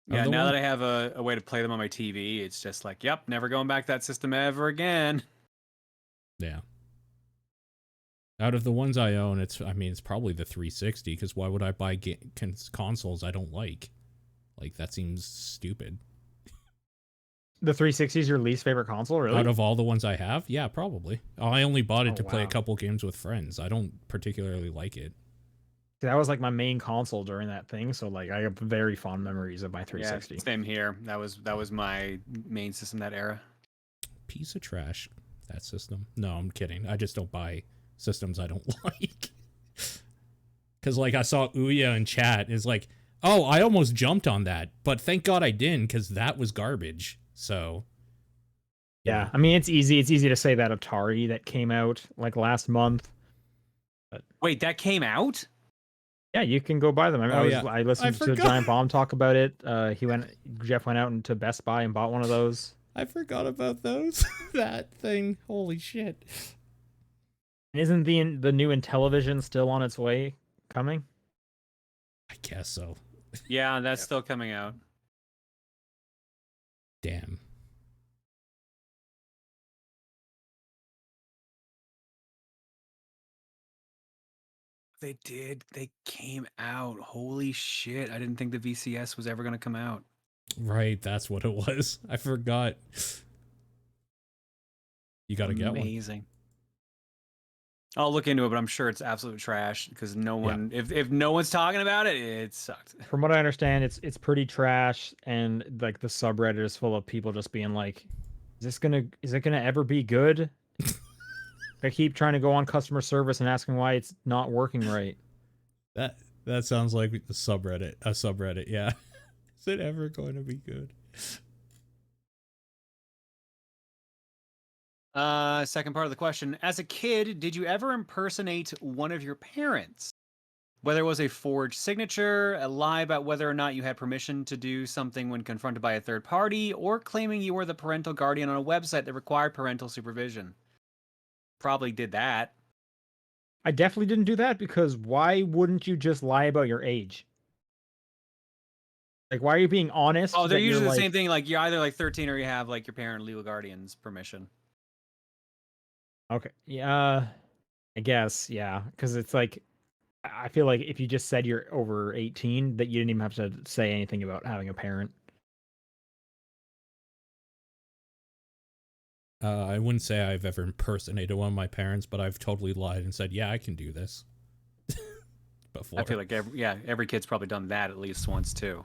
Yeah, now that I have a way to play them on my TV, it's just like, yep, never going back to that system ever again. Yeah. Out of the ones I own, it's probably the 360, because why would I buy consoles I don't like? Like, that seems stupid. The 360 is your least favorite console, really? Out of all the ones I have? Yeah, probably. I only bought it to play a couple games with friends. I don't particularly like it. That was like my main console during that thing, so like I have very fond memories of my 360. Yeah, same here. That was my main system that era. Piece of trash, that system. No, I'm kidding. I just don't buy systems I don't like. Because like I saw Ouya in chat is like, oh, I almost jumped on that, but thank God I didn't, because that was garbage. So yeah, I mean it's easy to say that Atari that came out like last month. But wait, that came out? Yeah, you can go buy them. I mean, I listened to Giant Bomb talk about it. Jeff went out into Best Buy and bought one of those. I forgot about those. That thing. Holy shit. Isn't the new Intellivision still on its way coming? I guess so. Yeah, that's still coming out. Damn. They did. They came out. Holy shit. I didn't think the VCS was ever going to come out. Right, that's what it was. I forgot. You got to get one. Amazing. I'll look into it, but I'm sure it's absolute trash because no one, if no one's talking about it, it sucked. From what I understand, it's pretty trash, and like the subreddit is full of people just being like, is it gonna ever be good? I keep trying to go on customer service and asking why it's not working right. That sounds like a subreddit, yeah. Is it ever going to be good? Second part of the question. As a kid, did you ever impersonate one of your parents? whether it was a forged signature, a lie about whether or not you had permission to do something when confronted by a third party, or claiming you were the parental guardian on a website that required parental supervision. Probably did that. I definitely didn't do that because why wouldn't you just lie about your age? Like, why are you being honest? Oh, they're that you're usually the like, same thing. Like you're either like 13 or you have like your parent legal guardian's permission. Okay, yeah, I guess, yeah, because it's like, I feel like if you just said you're over 18, that you didn't even have to say anything about having a parent. I wouldn't say I've ever impersonated one of my parents, but I've totally lied and said, yeah, I can do this. Before. I feel like every kid's probably done that at least once too.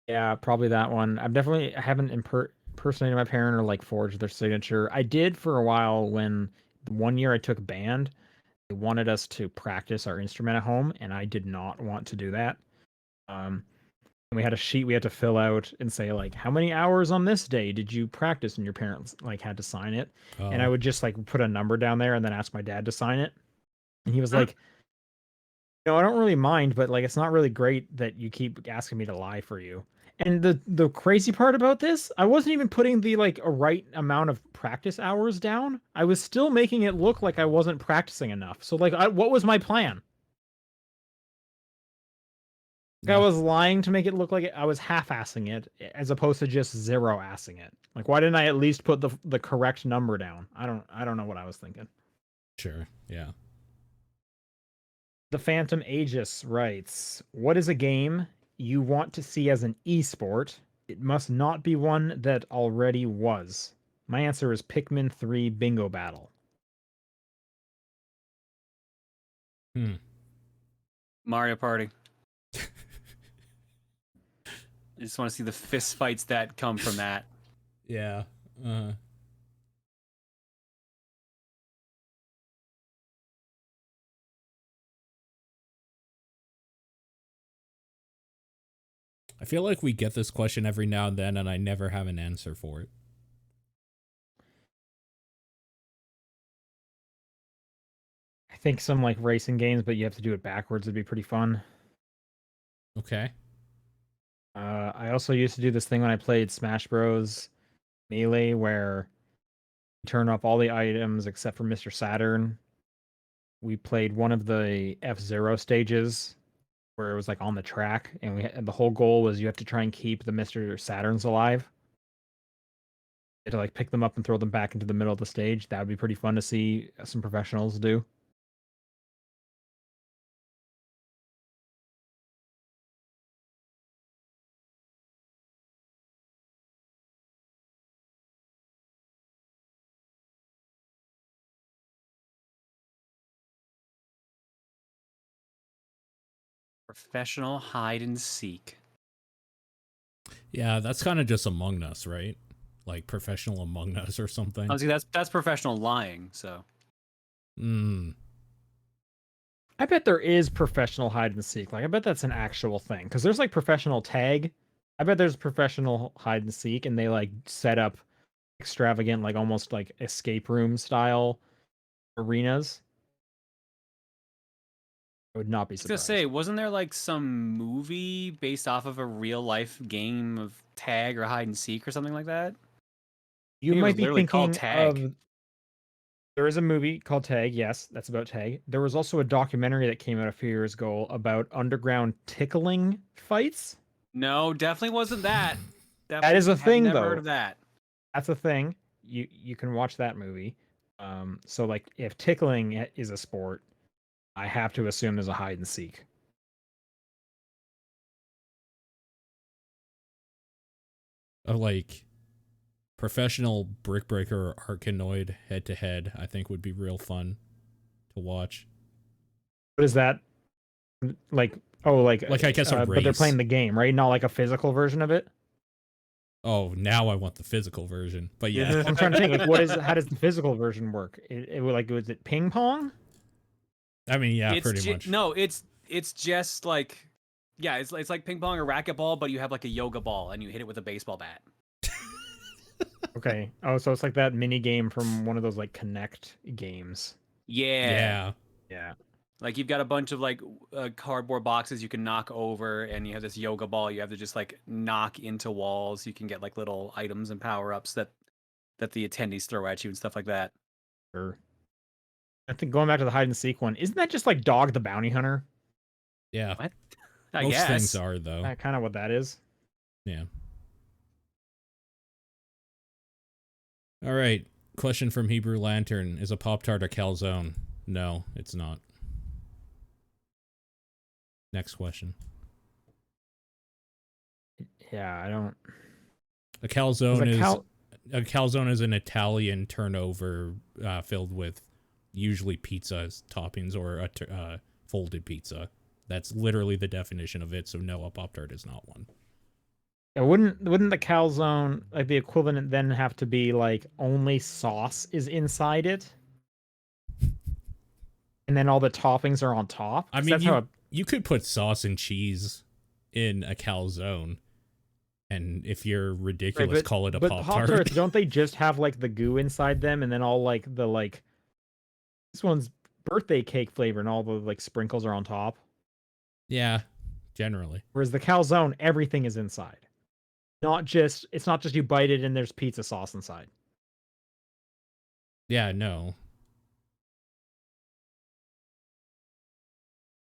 Yeah, probably that one. I haven't impersonated my parent or like forged their signature. I did for a while when the 1 year I took band, they wanted us to practice our instrument at home, and I did not want to do that. And we had a sheet we had to fill out and say like, how many hours on this day did you practice? And your parents like had to sign it. And I would just like put a number down there and then ask my dad to sign it. And he was like, no, I don't really mind, but like it's not really great that you keep asking me to lie for you. And the crazy part about this, I wasn't even putting the like a right amount of practice hours down. I was still making it look like I wasn't practicing enough. So like, what was my plan? I was lying to make it look like I was half-assing it, as opposed to just zero-assing it. Like, why didn't I at least put the correct number down? I don't know what I was thinking. Sure, yeah. The Phantom Aegis writes, what is a game you want to see as an esport? It must not be one that already was. My answer is Pikmin 3 Bingo Battle. Mario Party. I just want to see the fist fights that come from that. Yeah. I feel like we get this question every now and then, and I never have an answer for it. I think some like racing games, but you have to do it backwards would be pretty fun. Okay. I also used to do this thing when I played Smash Bros. Melee where you turn off all the items except for Mr. Saturn. We played one of the F-Zero stages where it was like on the track, and the whole goal was you have to try and keep the Mr. Saturns alive. You had to like pick them up and throw them back into the middle of the stage. That would be pretty fun to see some professionals do. Professional hide and seek. Yeah, that's kind of just Among Us, right? Like Professional Among Us or something. Oh, see, that's professional lying. So. I bet there is professional hide and seek. Like, I bet that's an actual thing. Because there's like professional tag. I bet there's professional hide and seek, and they like set up extravagant, like almost like escape room style arenas. I would not be surprised. I was gonna say, wasn't there like some movie based off of a real life game of tag or hide and seek or something like that? You might be thinking Tag. of. There is a movie called Tag. Yes, that's about tag. There was also a documentary that came out a few years ago about underground tickling fights. No, definitely wasn't that. That is a thing, never though. Heard of that. That's a thing. You can watch that movie. So like if tickling is a sport, I have to assume there's a hide and seek. Like professional brick breaker or Arkanoid head to head, I think would be real fun to watch. What is that? Like I guess a race. But they're playing the game, right? Not like a physical version of it. Oh, now I want the physical version. But yeah, I'm trying to think. Like, how does the physical version work? Was it ping pong? I mean, yeah, pretty much. No, it's just like, yeah, it's like ping pong or racquetball, but you have like a yoga ball and you hit it with a baseball bat. Okay. Oh, so it's like that mini game from one of those like Connect games. Yeah. Yeah. Like you've got a bunch of like cardboard boxes you can knock over, and you have this yoga ball you have to just like knock into walls. You can get like little items and power ups that the attendees throw at you and stuff like that. Sure. I think going back to the hide and seek one, isn't that just like Dog the Bounty Hunter? Yeah. What? I Most guess. things are though. That kind of what that is. Yeah. All right. Question from Hebrew Lantern: is a Pop-Tart a calzone? No, it's not. Next question. Yeah, I don't. A calzone is an Italian turnover filled with usually pizza toppings or a folded pizza. That's literally the definition of it. So no, a Pop-Tart is not one. Yeah, wouldn't the calzone, like the equivalent, then have to be like only sauce is inside it, and then all the toppings are on top? I 'Cause mean, that's how you could put sauce and cheese in a calzone, and if you're ridiculous, call it a Pop-Tart. Pop-Tarts, don't they just have like the goo inside them, and then all like the like this one's birthday cake flavor, and all the like sprinkles are on top? Yeah, generally. Whereas the calzone, everything is inside. It's not just you bite it and there's pizza sauce inside. Yeah, no.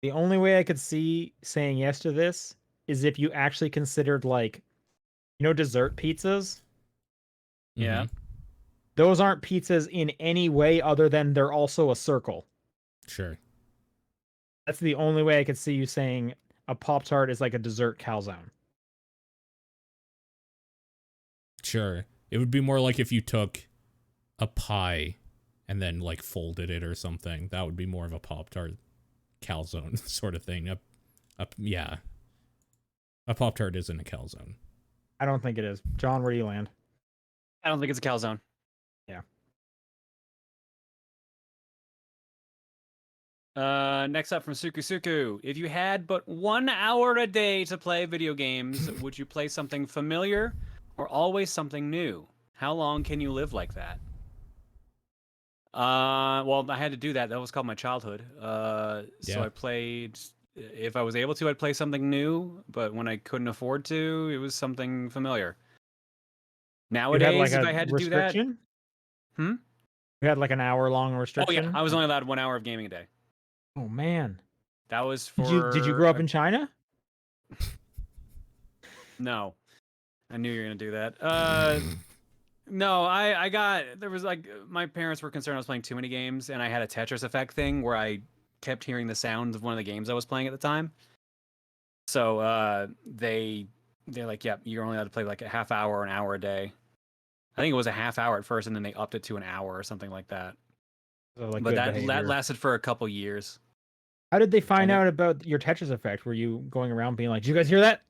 The only way I could see saying yes to this is if you actually considered like, dessert pizzas. Yeah. Mm-hmm. Those aren't pizzas in any way other than they're also a circle. Sure. That's the only way I could see you saying a Pop-Tart is like a dessert calzone. Sure. It would be more like if you took a pie and then like folded it or something. That would be more of a Pop-Tart calzone sort of thing. Yeah. A Pop-Tart isn't a calzone. I don't think it is. John, where do you land? I don't think it's a calzone. Yeah. Next up from Suku. If you had but 1 hour a day to play video games, would you play something familiar or always something new? How long can you live like that? Well, I had to do that. That was called my childhood. So Yeah. I played. If I was able to, I'd play something new. But when I couldn't afford to, it was something familiar. Nowadays, if I had to do that, You had like an hour-long restriction? oh yeah, I was only allowed 1 hour of gaming a day. Oh man. That was for. Did you grow up in China? No, I knew you were gonna do that. No, there was like my parents were concerned I was playing too many games, and I had a Tetris effect thing where I kept hearing the sound of one of the games I was playing at the time. So they're like, yeah, you're only allowed to play like a half hour or an hour a day. I think it was a half hour at first, and then they upped it to an hour or something like that. So, like, But good that behavior. lasted for a couple years. How did they find out about your Tetris effect? Were you going around being like, "Did you guys hear that?"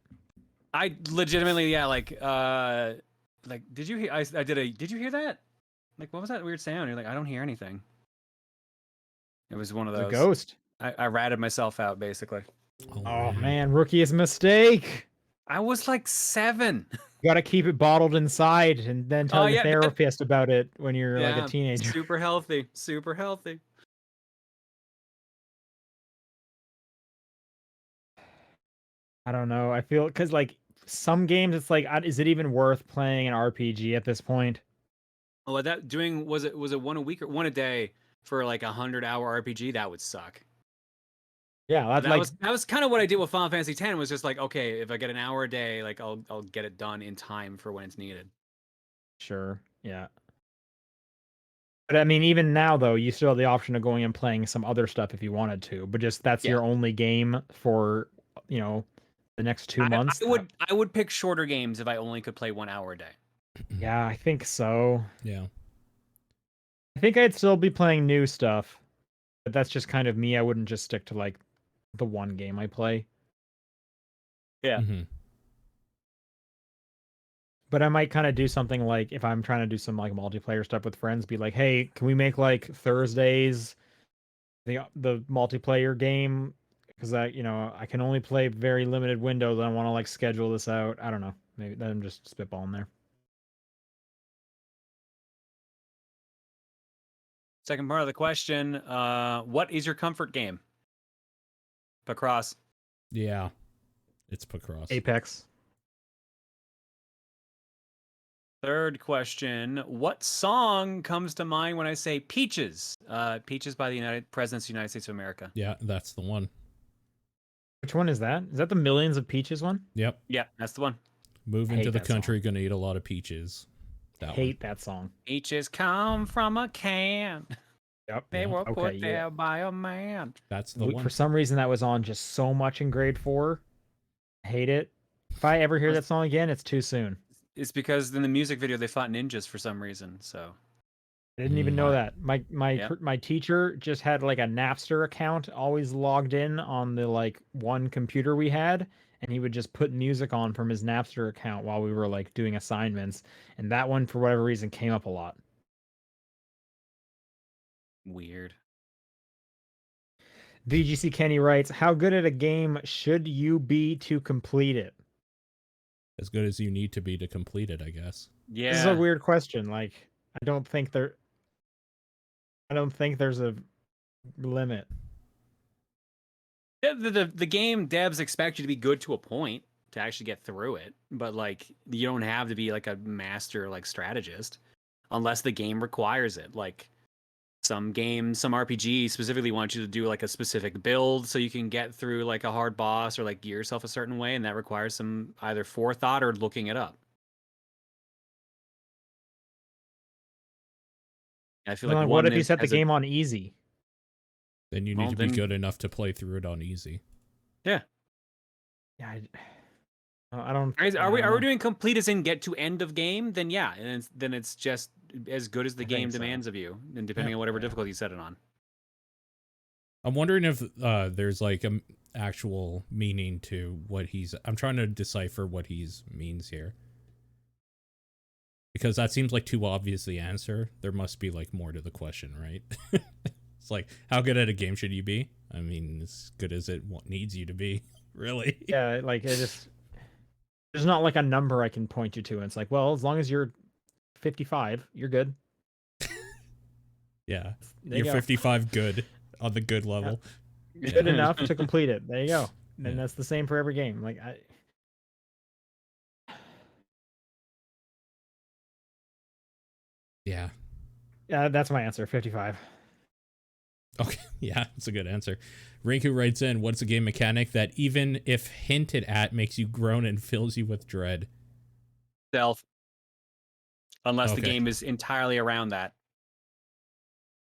I legitimately, yeah, like, did you hear? Did you hear that? Like, what was that weird sound? You're like, I don't hear anything. It was one of It's those. a ghost. I ratted myself out basically. Oh man, rookie's mistake. I was like 7. You gotta keep it bottled inside and then tell your therapist about it when you're like a teenager. Super healthy. Super healthy. I don't know. I feel because like some games, it's like, is it even worth playing an RPG at this point? Oh, was it 1 a week or 1 a day for like 100-hour RPG? That would suck. Yeah, that was kind of what I did with Final Fantasy X. Was just like, okay, if I get an hour a day, like I'll get it done in time for when it's needed. Sure. Yeah. But I mean, even now though, you still have the option of going and playing some other stuff if you wanted to. But just that's your only game for the next 2 months. I would pick shorter games if I only could play 1 hour a day. Yeah, I think so. Yeah. I think I'd still be playing new stuff, but that's just kind of me. I wouldn't just stick to like the one game I play. Yeah. Mm-hmm. But I might kind of do something like if I'm trying to do some like multiplayer stuff with friends, be like, hey, can we make like Thursdays the multiplayer game? Because I can only play very limited windows. I want to like schedule this out. I don't know. Maybe I'm just spitballing there. Second part of the question, what is your comfort game? Pacross. Yeah, it's Pacross. Apex. Third question, what song comes to mind when I say Peaches? Peaches by the Presidents of the United States of America. Yeah, that's the one. Which one is that? Is that the Millions of Peaches one? Yep. Yeah, that's the one. Moving Hate to the that song. country, gonna eat a lot of peaches. That Hate that song. Peaches come from a can. Yep. They were Okay, put yeah. there by a man. That's the one. For some reason, that was on just so much in grade 4. Hate it. If I ever hear that song again, it's too soon. It's because in the music video they fought ninjas for some reason. So I didn't even know that. Yep. My teacher just had like a Napster account always logged in on the like one computer we had, and he would just put music on from his Napster account while we were like doing assignments, and that one for whatever reason came up a lot. weird. VGC Kenny writes, "How good at a game should you be to complete it?" As good as you need to be to complete it, I guess. Yeah. This is a weird question. Like, I don't think there's a limit. Yeah, the game devs expect you to be good to a point to actually get through it, but like you don't have to be like a master like strategist unless the game requires it. Like some games, some RPGs specifically want you to do like a specific build so you can get through like a hard boss or like gear yourself a certain way, and that requires some either forethought or looking it up. I feel like What if you is- set the has a- game on easy? Then you need Well, to be then- good enough to play through it on easy. Yeah. Yeah, I don't. Are we doing complete as in get to end of game? Then yeah, and then it's just as good as the I game think so. demands of you, and depending on whatever Yeah. difficulty you set it on. I'm wondering if there's like an actual meaning to what he's. I'm trying to decipher what he's means here. Because that seems like too obvious the answer. There must be like more to the question, right? It's like, how good at a game should you be? I mean, as good as it needs you to be, really. Yeah, like it just. There's not like a number I can point you to. And it's like, well, as long as you're 55, you're good. Yeah, There you you're go. 55 good on the good level. Good enough to complete it. There you go. And Yeah. that's the same for every game. Like Yeah. that's my answer. 55. Okay, yeah, that's a good answer. Rinku writes in, what's a game mechanic that even if hinted at makes you groan and fills you with dread? Stealth. Unless the Okay. game is entirely around that.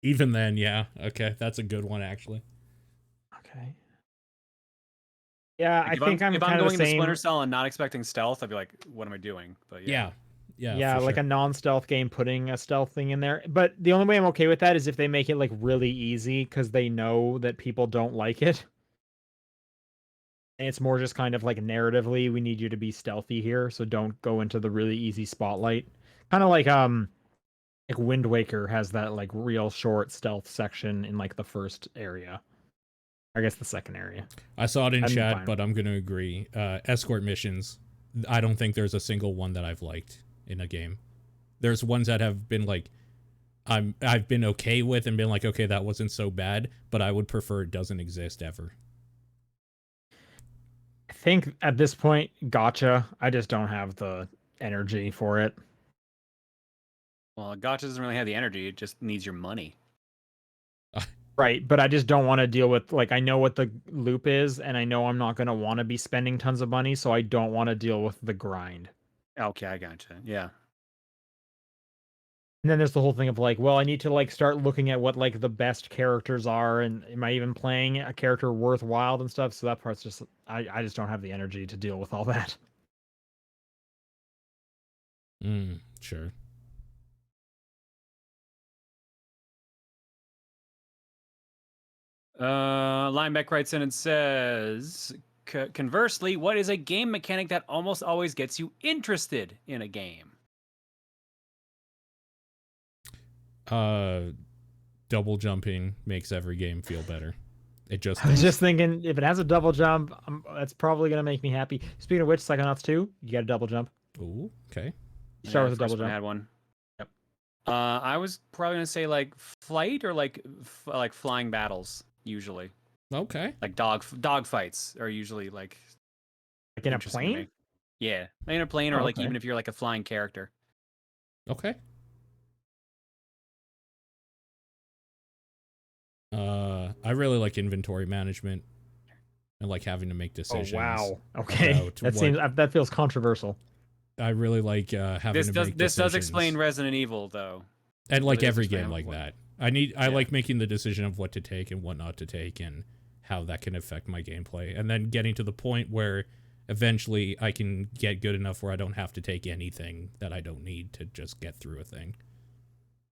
Even then, yeah. Okay, that's a good one, actually. Okay. Yeah, Like, I think I'm if kind I'm of going the into same. Splinter Cell and not expecting stealth, I'd be like, what am I doing? But Yeah. Yeah, Yeah, for like sure. a non-stealth game putting a stealth thing in there. But the only way I'm okay with that is if they make it like really easy because they know that people don't like it. And it's more just kind of like narratively, we need you to be stealthy here, so don't go into the really easy spotlight. Kind of like Wind Waker has that like real short stealth section in like the first area. I guess the second area. I saw it in I'm chat, fine. but I'm going to agree. Escort missions, I don't think there's a single one that I've liked in a game. There's ones that have been like, I've been okay with and been like, okay, that wasn't so bad, but I would prefer it doesn't exist ever. I think at this point, gotcha. I just don't have the energy for it. Well, Gacha doesn't really have the energy. It just needs your money. Right, but I just don't want to deal with like I know what the loop is, and I know I'm not going to want to be spending tons of money, so I don't want to deal with the grind. Okay, I gotcha. Yeah. And then there's the whole thing of like, well, I need to like start looking at what like the best characters are, and am I even playing a character worthwhile and stuff? So that part's just I just don't have the energy to deal with all that. Sure. Lineback writes in and says, conversely, what is a game mechanic that almost always gets you interested in a game? Double jumping makes every game feel better. It just I was does. just thinking if it has a double jump, that's probably gonna make me happy. Speaking of which, Psychonauts 2, you got a double jump. Ooh, okay. Start Yeah, with a double first one jump. had one. Yep. I was probably gonna say like flight or like like flying battles usually. Okay. Like dog fights are usually like Like in a interesting to plane? me. Yeah, in a plane Oh, or like okay. even if you're like a flying character. Okay. I really like inventory management and like having to make decisions. Oh wow. Okay. About That what seems that feels controversial. I really like having to make This does decisions. explain Resident Evil though. And like Really does every explain game like what- that. I Yeah. like making the decision of what to take and what not to take and how that can affect my gameplay. And then getting to the point where eventually I can get good enough where I don't have to take anything that I don't need to just get through a thing.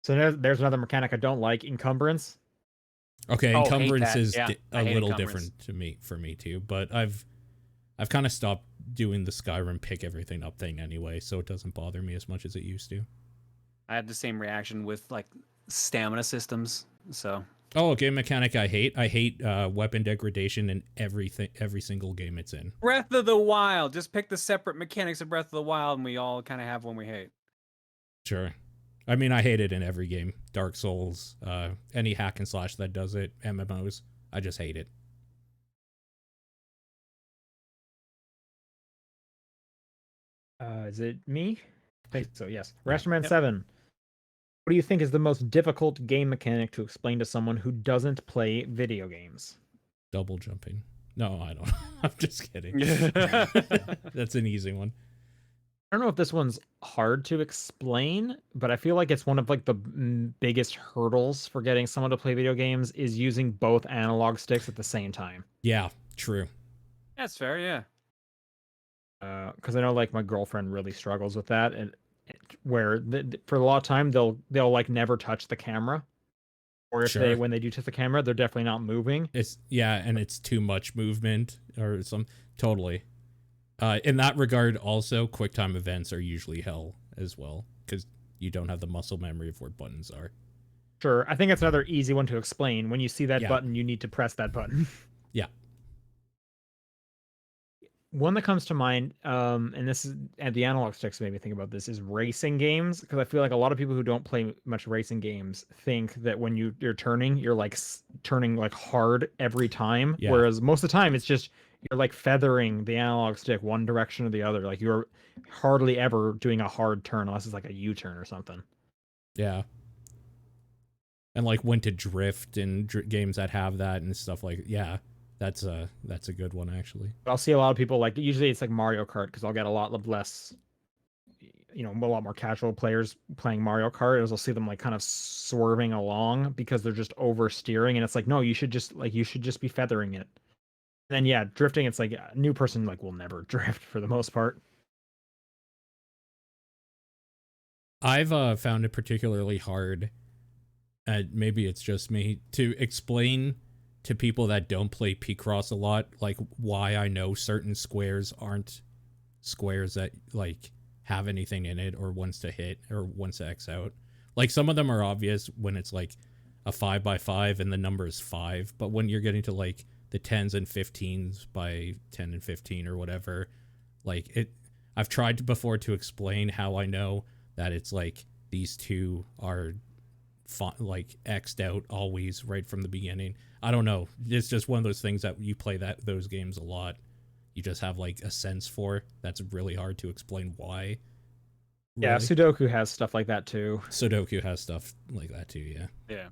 So there's another mechanic I don't like, encumbrance. Okay, Oh, hate encumbrance that. is Yeah, I a hate little encumbrance. different for me too, but I've kind of stopped doing the Skyrim pick everything up thing anyway, so it doesn't bother me as much as it used to. I had the same reaction with like stamina systems. So Oh, a game mechanic I hate. I hate weapon degradation in every single game it's in. Breath of the Wild. Just pick the separate mechanics of Breath of the Wild, and we all kind of have one we hate. Sure. I mean, I hate it in every game. Dark Souls, any hack and slash that does it, MMOs. I just hate it. Is it me? I think so, yes. Yeah. Rashman Yep. 7. What do you think is the most difficult game mechanic to explain to someone who doesn't play video games? Double jumping. No, I don't. I'm just kidding. Yeah. That's an easy one. I don't know if this one's hard to explain, but I feel like it's one of like the biggest hurdles for getting someone to play video games is using both analog sticks at the same time. Yeah, true. That's fair, yeah. Because I know like my girlfriend really struggles with that, and where for a lot of time they'll like never touch the camera, or if Sure. when they do touch the camera, they're definitely not moving. It's and it's too much movement or some totally. In that regard, also QuickTime events are usually hell as well because you don't have the muscle memory of where buttons are. Sure, I think that's another easy one to explain. When you see that Yeah. button, you need to press that button. Yeah. One that comes to mind, and this is and the analog sticks made me think about this, is racing games, because I feel like a lot of people who don't play much racing games think that when you're turning, you're like turning like hard every time, Yeah. whereas most of the time it's just you're like feathering the analog stick one direction or the other. Like you're hardly ever doing a hard turn unless it's like a U-turn or something. Yeah. And like when to drift in games that have that and stuff like that's a good one actually. But I'll see a lot of people like usually it's like Mario Kart because I'll get a lot of less, a lot more casual players playing Mario Kart. As I'll see them like kind of swerving along because they're just oversteering, and it's like no, you should just be feathering it. And then yeah, drifting. It's like a new person like will never drift for the most part. I've found it particularly hard, and maybe it's just me, to explain to people that don't play Picross a lot, like why I know certain squares aren't squares that like have anything in it or ones to hit or ones to X out. Like some of them are obvious when it's like a 5x5 and the number is 5, but when you're getting to like the 10s and 15s by 10 and 15 or whatever, like I've tried before to explain how I know that it's like these two are like X'd out always right from the beginning. I don't know. It's just one of those things that you play those games a lot. You just have like a sense for. That's really hard to explain why. Yeah, Really. Sudoku has stuff like that too. Sudoku has stuff like that too, yeah. Yeah.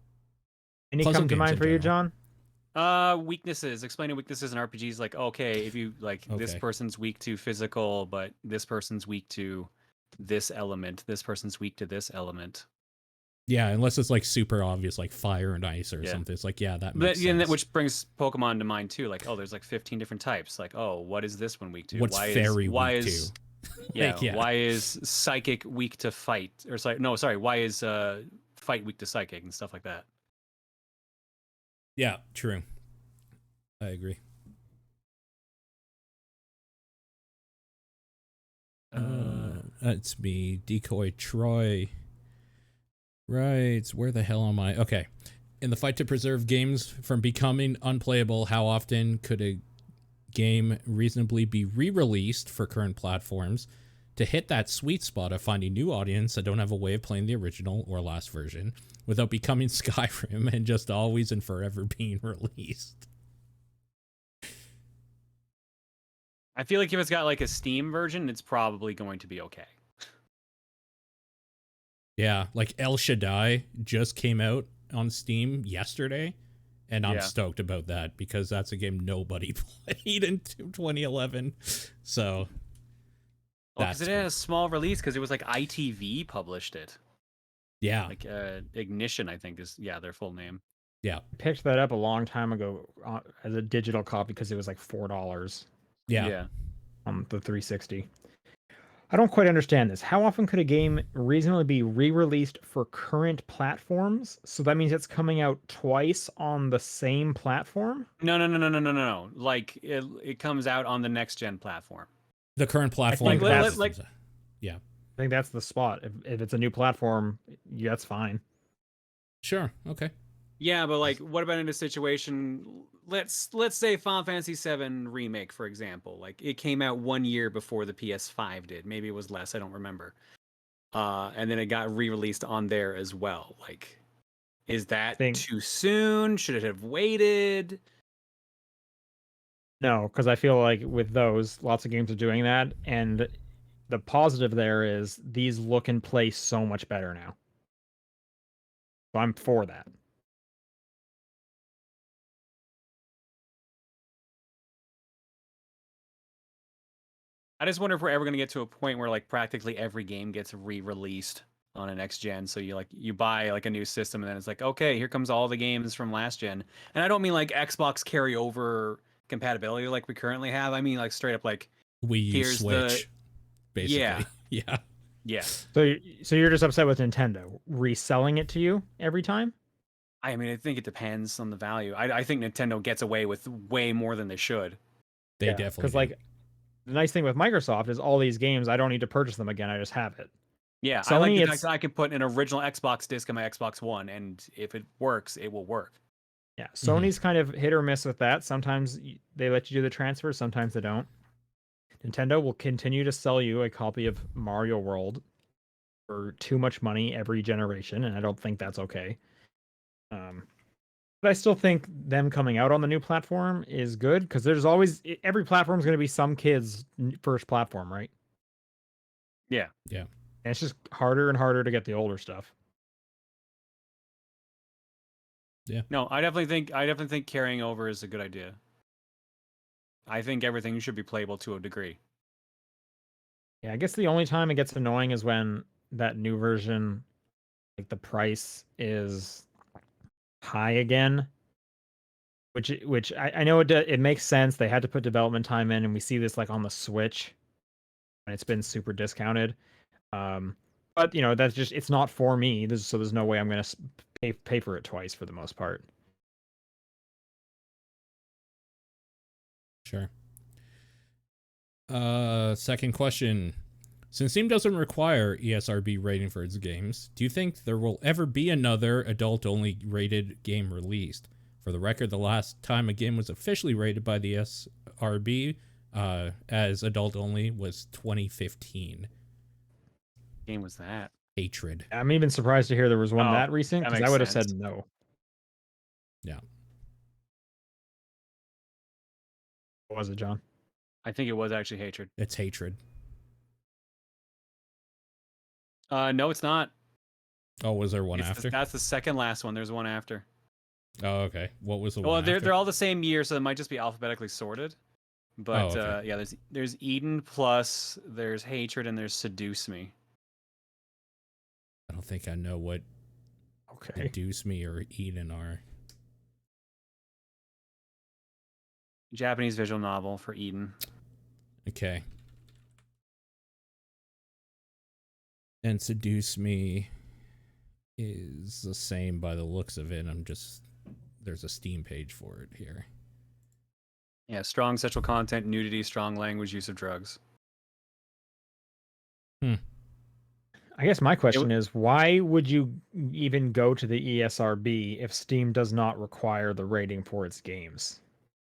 Any Puzzle come to games mind in for you, general. John? Weaknesses. Explaining weaknesses in RPGs, like okay, if you like this Okay. person's weak to physical, but this person's weak to this element. This person's weak to this element. Yeah, unless it's like super obvious, like fire and ice or Yeah. something. It's like, yeah, that But makes sense. which brings Pokemon to mind too. Like, oh, there's like 15 different types. Like, oh, what is this one weak to? What's fairy weak to? Yeah, Like, yeah. why is psychic weak to fight? Or sorry, why is fight weak to psychic and stuff like that? Yeah, true. I agree. That's me, Decoy Troy. Right, where the hell am I? Okay. In the fight to preserve games from becoming unplayable, how often could a game reasonably be re-released for current platforms to hit that sweet spot of finding new audience that don't have a way of playing the original or last version without becoming Skyrim and just always and forever being released. I feel like if it's got like a Steam version, it's probably going to be okay. Yeah, like El Shaddai just came out on Steam yesterday, and I'm stoked about that because that's a game nobody played in 2011. So, because it had a small release because it was like ITV published it. Yeah, like Ignition, I think is their full name. Yeah, I picked that up a long time ago as a digital copy because it was like $4. Yeah. On the 360. I don't quite understand this. How often could a game reasonably be re-released for current platforms? So that means it's coming out twice on the same platform? No. Like it comes out on the next gen platform. The current platform. I think that's the spot. If it's a new platform, that's fine. Sure. Okay. Yeah, but like, what about in a situation? Let's say Final Fantasy VII Remake, for example. Like, it came out 1 year before the PS5 did. Maybe it was less. I don't remember. And then it got re-released on there as well. Like, is that too soon? Should it have waited? No, because I feel like with those, lots of games are doing that, and the positive there is these look and play so much better now. So I'm for that. I just wonder if we're ever going to get to a point where like practically every game gets re-released on a next gen. So you buy like a new system and then it's like, okay, here comes all the games from last gen. And I don't mean like Xbox carryover compatibility like we currently have. I mean like straight up like Wii U Switch, basically. Yeah. So you're just upset with Nintendo reselling it to you every time? I mean, I think it depends on the value. I think Nintendo gets away with way more than they should. They definitely because like the nice thing with Microsoft is all these games I don't need to purchase them again. I just have it. Yeah, Sony, I like the fact that I can put an original Xbox disc on my Xbox One, and if it works, it will work. Yeah, Sony's kind of hit or miss with that. Sometimes they let you do the transfer, sometimes they don't. Nintendo will continue to sell you a copy of Mario World for too much money every generation, and I don't think that's okay. But I still think them coming out on the new platform is good because there's always every platform is going to be some kid's first platform, right? Yeah. And it's just harder and harder to get the older stuff. Yeah. No, I definitely think carrying over is a good idea. I think everything should be playable to a degree. Yeah, I guess the only time it gets annoying is when that new version, like the price is high again. Which I know it makes sense. They had to put development time in, and we see this like on the Switch, and it's been super discounted. But that's just it's not for me. So there's no way I'm gonna pay for it twice for the most part. Sure. Second question. Since Steam doesn't require ESRB rating for its games, do you think there will ever be another adult-only rated game released? For the record, the last time a game was officially rated by the ESRB as adult-only was 2015. What game was that? Hatred. I'm even surprised to hear there was one that recent, because I would have said no. Yeah. What was it, John? I think it was actually Hatred. It's Hatred. No, it's not. Oh, was there one after? That's the second last one. There's one after. Oh, okay. What was the one? Well, after? they're all the same year, so it might just be alphabetically sorted. But yeah, there's Eden plus there's Hatred and there's Seduce Me. I don't think I know what Seduce Me or Eden are. Japanese visual novel for Eden. Okay. And Seduce Me is the same by the looks of it. There's a Steam page for it here. Yeah, strong sexual content, nudity, strong language, use of drugs. I guess my question is, why would you even go to the ESRB if Steam does not require the rating for its games?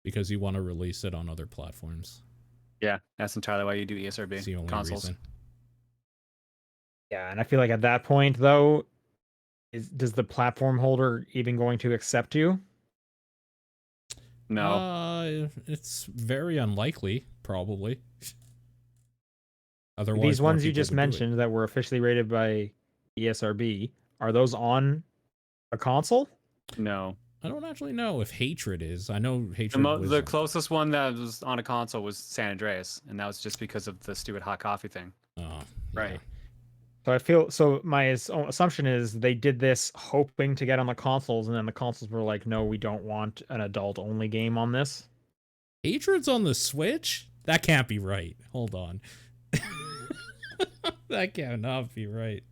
Because you want to release it on other platforms. Yeah, that's entirely why you do ESRB. It's the only consoles. reason. Yeah, and I feel like at that point though, does the platform holder even going to accept you? No. It's very unlikely, probably. Otherwise, These more ones you people just would do it. mentioned that were officially rated by ESRB, are those on a console? No. I don't actually know if Hatred is. I know Hatred was The closest one that was on a console was San Andreas, and that was just because of the stupid hot coffee thing. Oh, yeah. Right. So I feel so my assumption is they did this hoping to get on the consoles, and then the consoles were like, no, we don't want an adult only game on this. Hatred's on the Switch? That can't be right. Hold on. That cannot be right.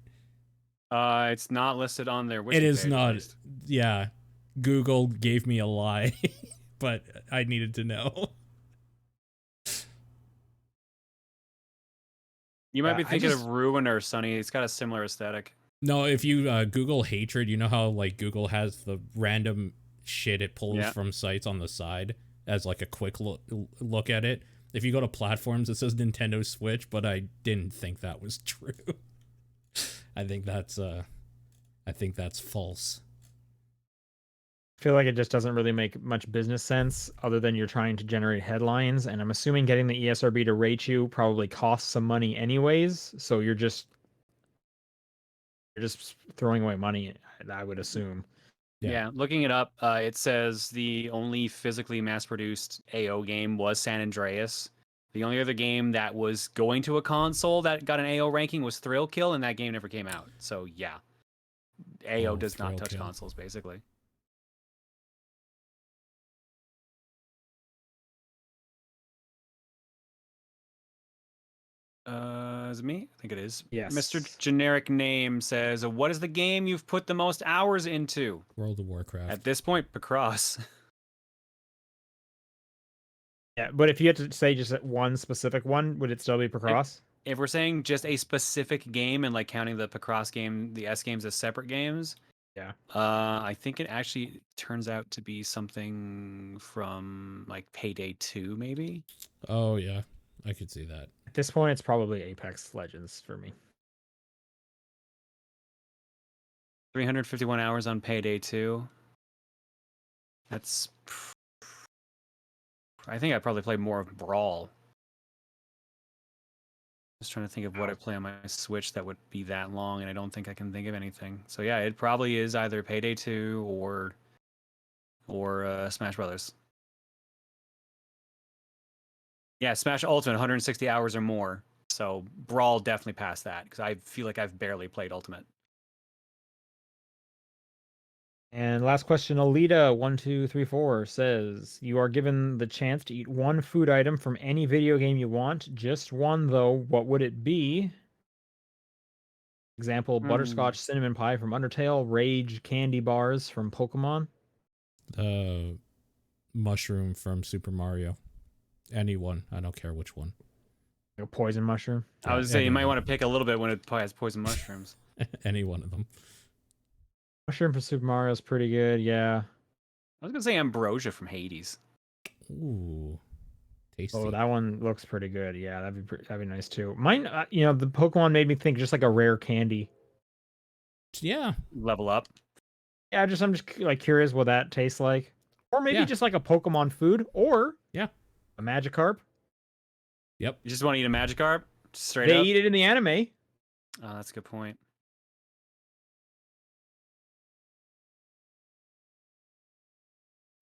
It's not listed on their Wiki It is page, at not. least. Yeah. Google gave me a lie, but I needed to know. You might Yeah, be I thinking just- of Ruin or Sunny. It's got a similar aesthetic. No, if you Google Hatred, you know how like Google has the random shit it pulls Yeah. from sites on the side as like a quick look at it. If you go to platforms, it says Nintendo Switch, but I didn't think that was true. I think that's false. I feel like it just doesn't really make much business sense other than you're trying to generate headlines. And I'm assuming getting the ESRB to rate you probably costs some money anyways. So you're just throwing away money, I would assume. Yeah, looking it up, it says the only physically mass-produced AO game was San Andreas. The only other game that was going to a console that got an AO ranking was Thrill Kill, and that game never came out. So yeah, AO does not Thrill touch Kill. consoles, basically. Is it me? I think it is. Yes. Mr. Generic Name says, "What is the game you've put the most hours into?" World of Warcraft. At this point, Picross. Yeah, but if you had to say just one specific one, would it still be Picross? If we're saying just a specific game and like counting the Picross game, the S games as separate games, Yeah. I think it actually turns out to be something from like Payday 2, maybe. Oh yeah, I could see that. At this point, it's probably Apex Legends for me. 351 hours on Payday 2. That's. I think I probably played more of Brawl. Just trying to think of what I play on my Switch that would be that long, and I don't think I can think of anything. So yeah, it probably is either Payday 2 or Smash Brothers. Yeah, Smash Ultimate, 160 hours or more. So Brawl definitely passed that because I feel like I've barely played Ultimate. And last question, Alita1234 says, you are given the chance to eat one food item from any video game you want. Just one, though. What would it be? Example, butterscotch cinnamon pie from Undertale, Rage candy bars from Pokemon. Mushroom from Super Mario. Anyone. I don't care which one. Like a poison mushroom. I was saying you might want to pick a little bit when it has poison mushrooms. Any one of them. Mushroom from Super Mario is pretty good, yeah. I was gonna say ambrosia from Hades. Ooh, tasty. Oh, that one looks pretty good. Yeah, that'd be nice too. Mine, the Pokemon made me think just like a rare candy. Yeah. Level up. Yeah, I'm just like curious what that tastes like, or maybe just like a Pokemon food, or a Magikarp. Yep. You just want to eat a Magikarp? Straight They up? eat it in the anime. Oh, that's a good point.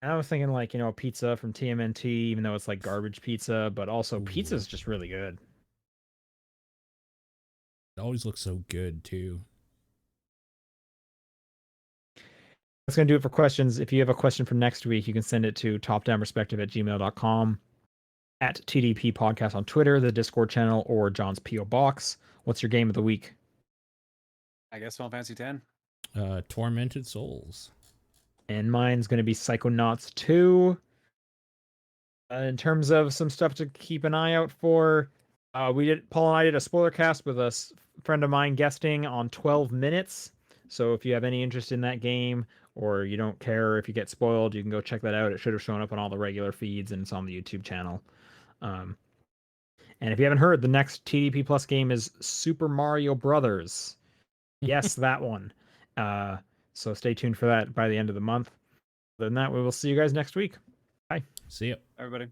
And I was thinking like, pizza from TMNT, even though it's like garbage pizza, but also pizza's just really good. It always looks so good too. That's going to do it for questions. If you have a question for next week, you can send it to topdownperspective@gmail.com, at TDP Podcast on Twitter, the Discord channel, or John's P.O. Box. What's your game of the week? I guess Final Fantasy X. Tormented Souls. And mine's going to be Psychonauts 2. In terms of some stuff to keep an eye out for, Paul and I did a spoiler cast with a friend of mine guesting on 12 Minutes. So if you have any interest in that game, or you don't care if you get spoiled, you can go check that out. It should have shown up on all the regular feeds, and it's on the YouTube channel. And if you haven't heard, the next TDP Plus game is Super Mario Brothers. Yes, that one. So stay tuned for that by the end of the month. Other than that, we will see you guys next week. Bye. See ya. Everybody.